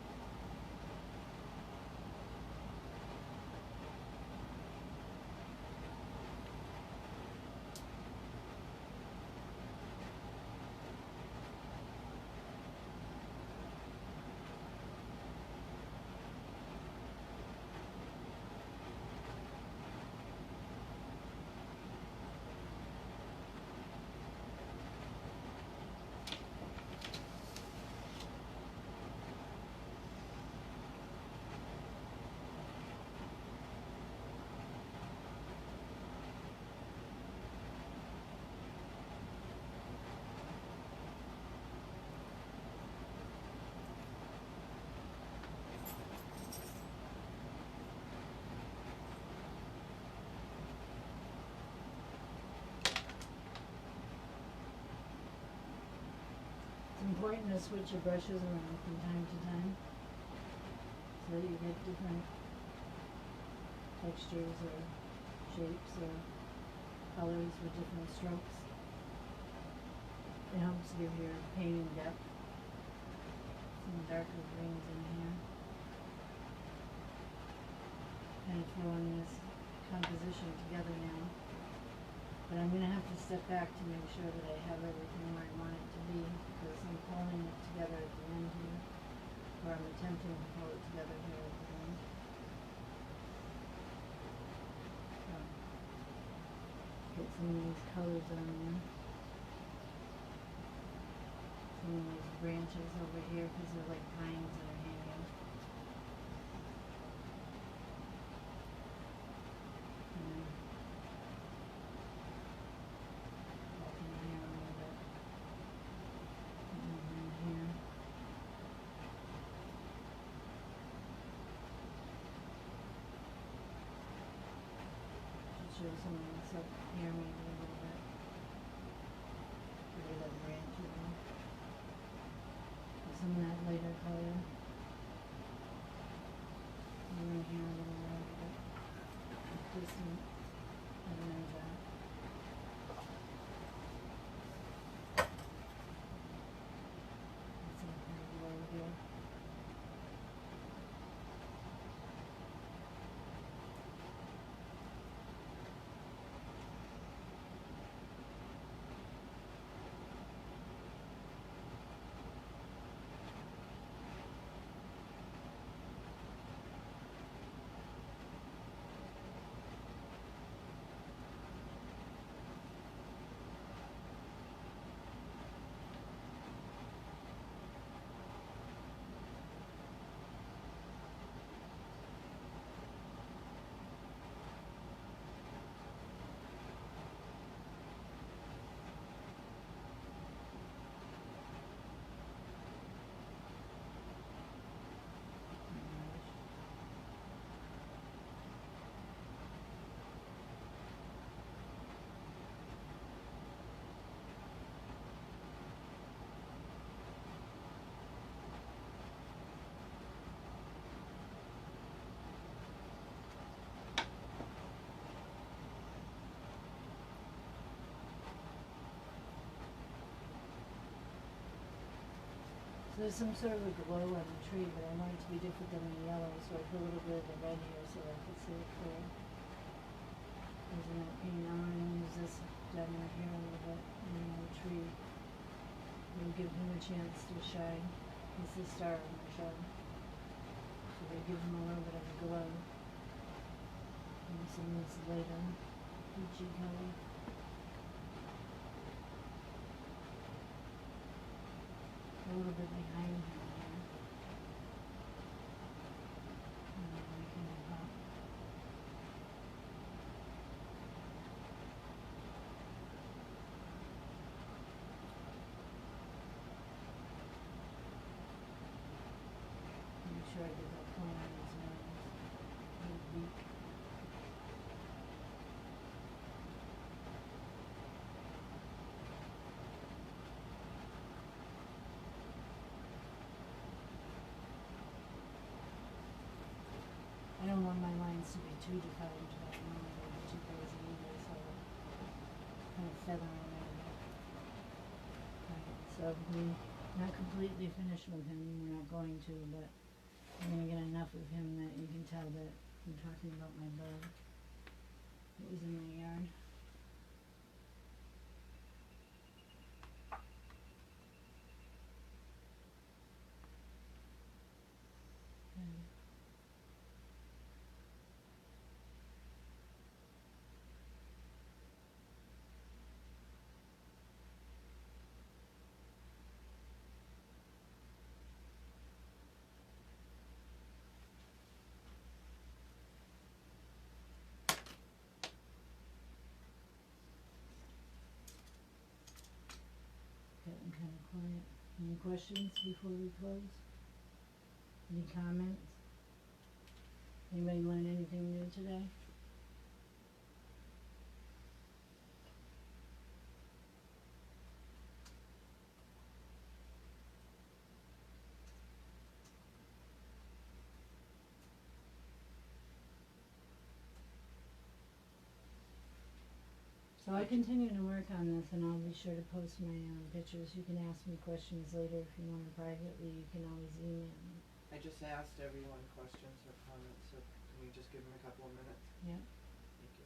It's important to switch your brushes around from time to time so that you get different textures or shapes or colors with different strokes. It helps give your painting depth. Some darker greens in here. Kind of throwing this composition together now. But I'm going to have to step back to make sure that I have everything where I want it to be, because I'm pulling it together at the end here, or I'm attempting to pull it together here at the end. So, get some of these colors on there. Some of these branches over here, because they're like pines that are hanging. Show some of this up here maybe a little bit. Get that branch in. Some of that lighter color. And right here a little more of it. This one. And then that. That's a pretty low here. There's some sort of a glow on the tree, but I want it to be different than the yellow, so I put a little bit of the red here so I could see it clear. Using that paint, I want to use this down right here a little bit, and on the tree. It'll give him a chance to shine. He's the star of my show. So they give him a little bit of a glow. And some of this later, peachy color. A little bit behind him there. And then we can pop. Make sure I get that point on his nose. His beak. I don't want my lines to be too defined, but I don't want them to be too crazy either, so kind of feathering it a bit. Right, so we're not completely finished with him, we're not going to, but I'm gonna get enough of him that you can tell that I'm talking about my bird that was in my yard. Okay. Getting kind of quiet. Any questions before we close? Any comments? Anybody learn anything new today? So I continue to work on this, and I'll be sure to post my pictures. You can ask me questions later if you want to privately. You can always email me. I just asked everyone questions or comments, so can we just give them a couple of minutes? Yeah. Thank you.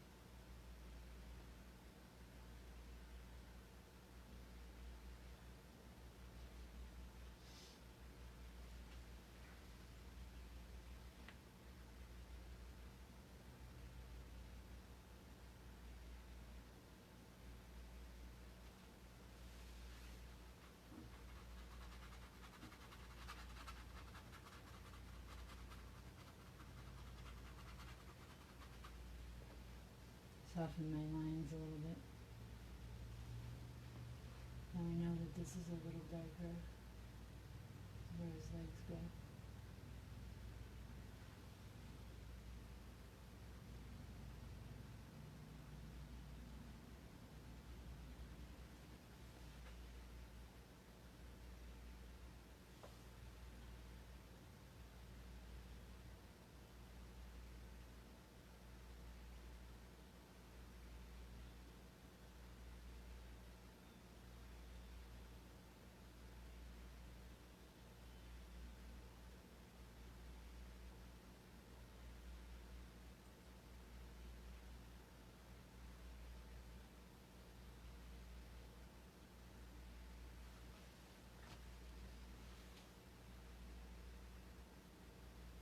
Soften my lines a little bit. Now I know that this is a little darker where his legs go.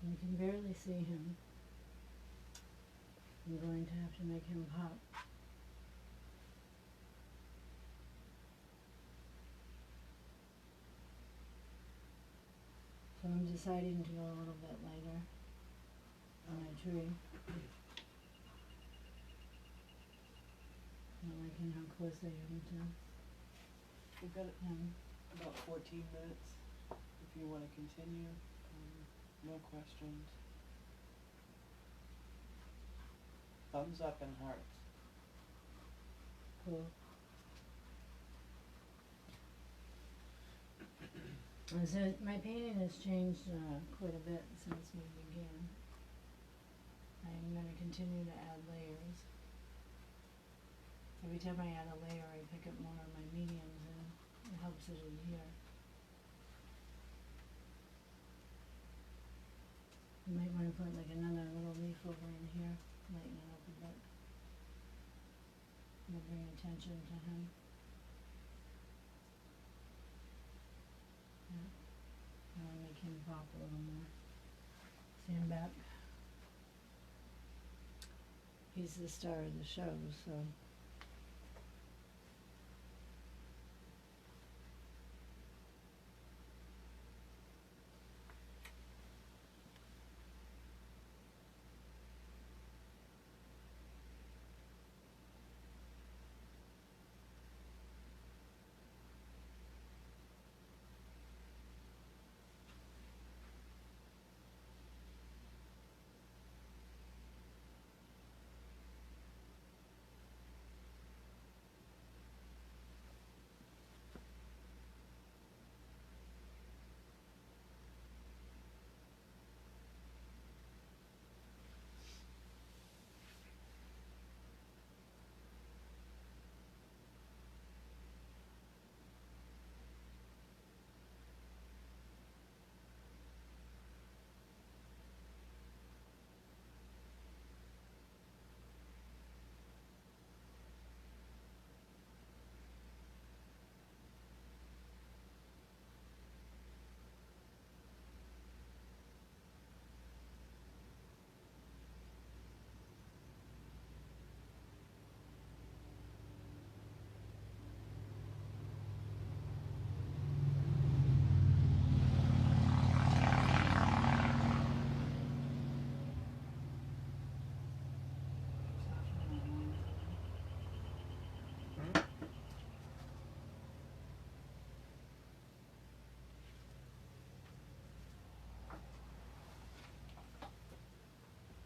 You can barely see him. I'm going to have to make him pop. So I'm deciding to go a little bit lighter on my tree. Not liking how close I am to We've got him. about 14 minutes if you want to continue. No questions. Thumbs up and hearts. Cool. And so my painting has changed quite a bit since we began. I'm going to continue to add layers. Every time I add a layer, I pick up more of my mediums, and it helps it adhere. put like another little leaf over in here, lighten it up a bit. It'll bring attention to him. Yeah. That'll make him pop a little more. See him back? He's the star of the show, so.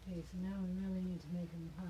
Okay, so now we really need to make him pop.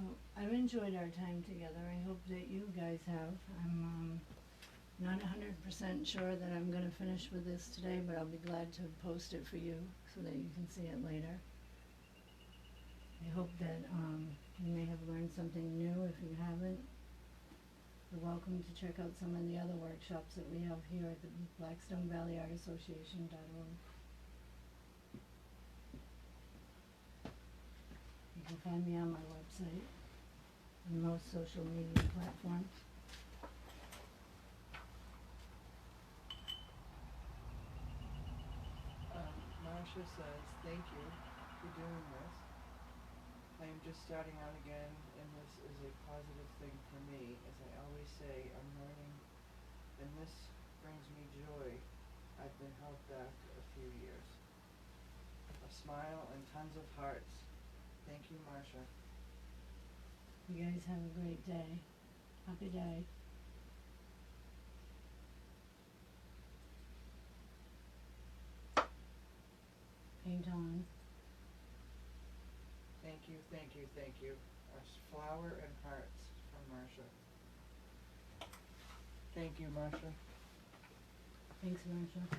So I've enjoyed our time together. I hope that you guys have. I'm Not 100% sure that I'm gonna finish with this today, but I'll be glad to post it for you so that you can see it later. I hope that you may have learned something new. If you haven't, you're welcome to check out some of the other workshops that we have here at the Blackstone Valley Art Association.org. You can find me on my website and most social media platforms. Marcia says, thank you for doing this. I am just starting out again, and this is a positive thing for me. As I always say, I'm learning, and this brings me joy. I've been held back a few years. A smile and tons of hearts. Thank you, Marcia. You guys have a great day. Happy day. Paint on. Thank you, thank you, thank you. A flower and hearts from Marcia. Thank you, Marcia. Thanks, Marcia.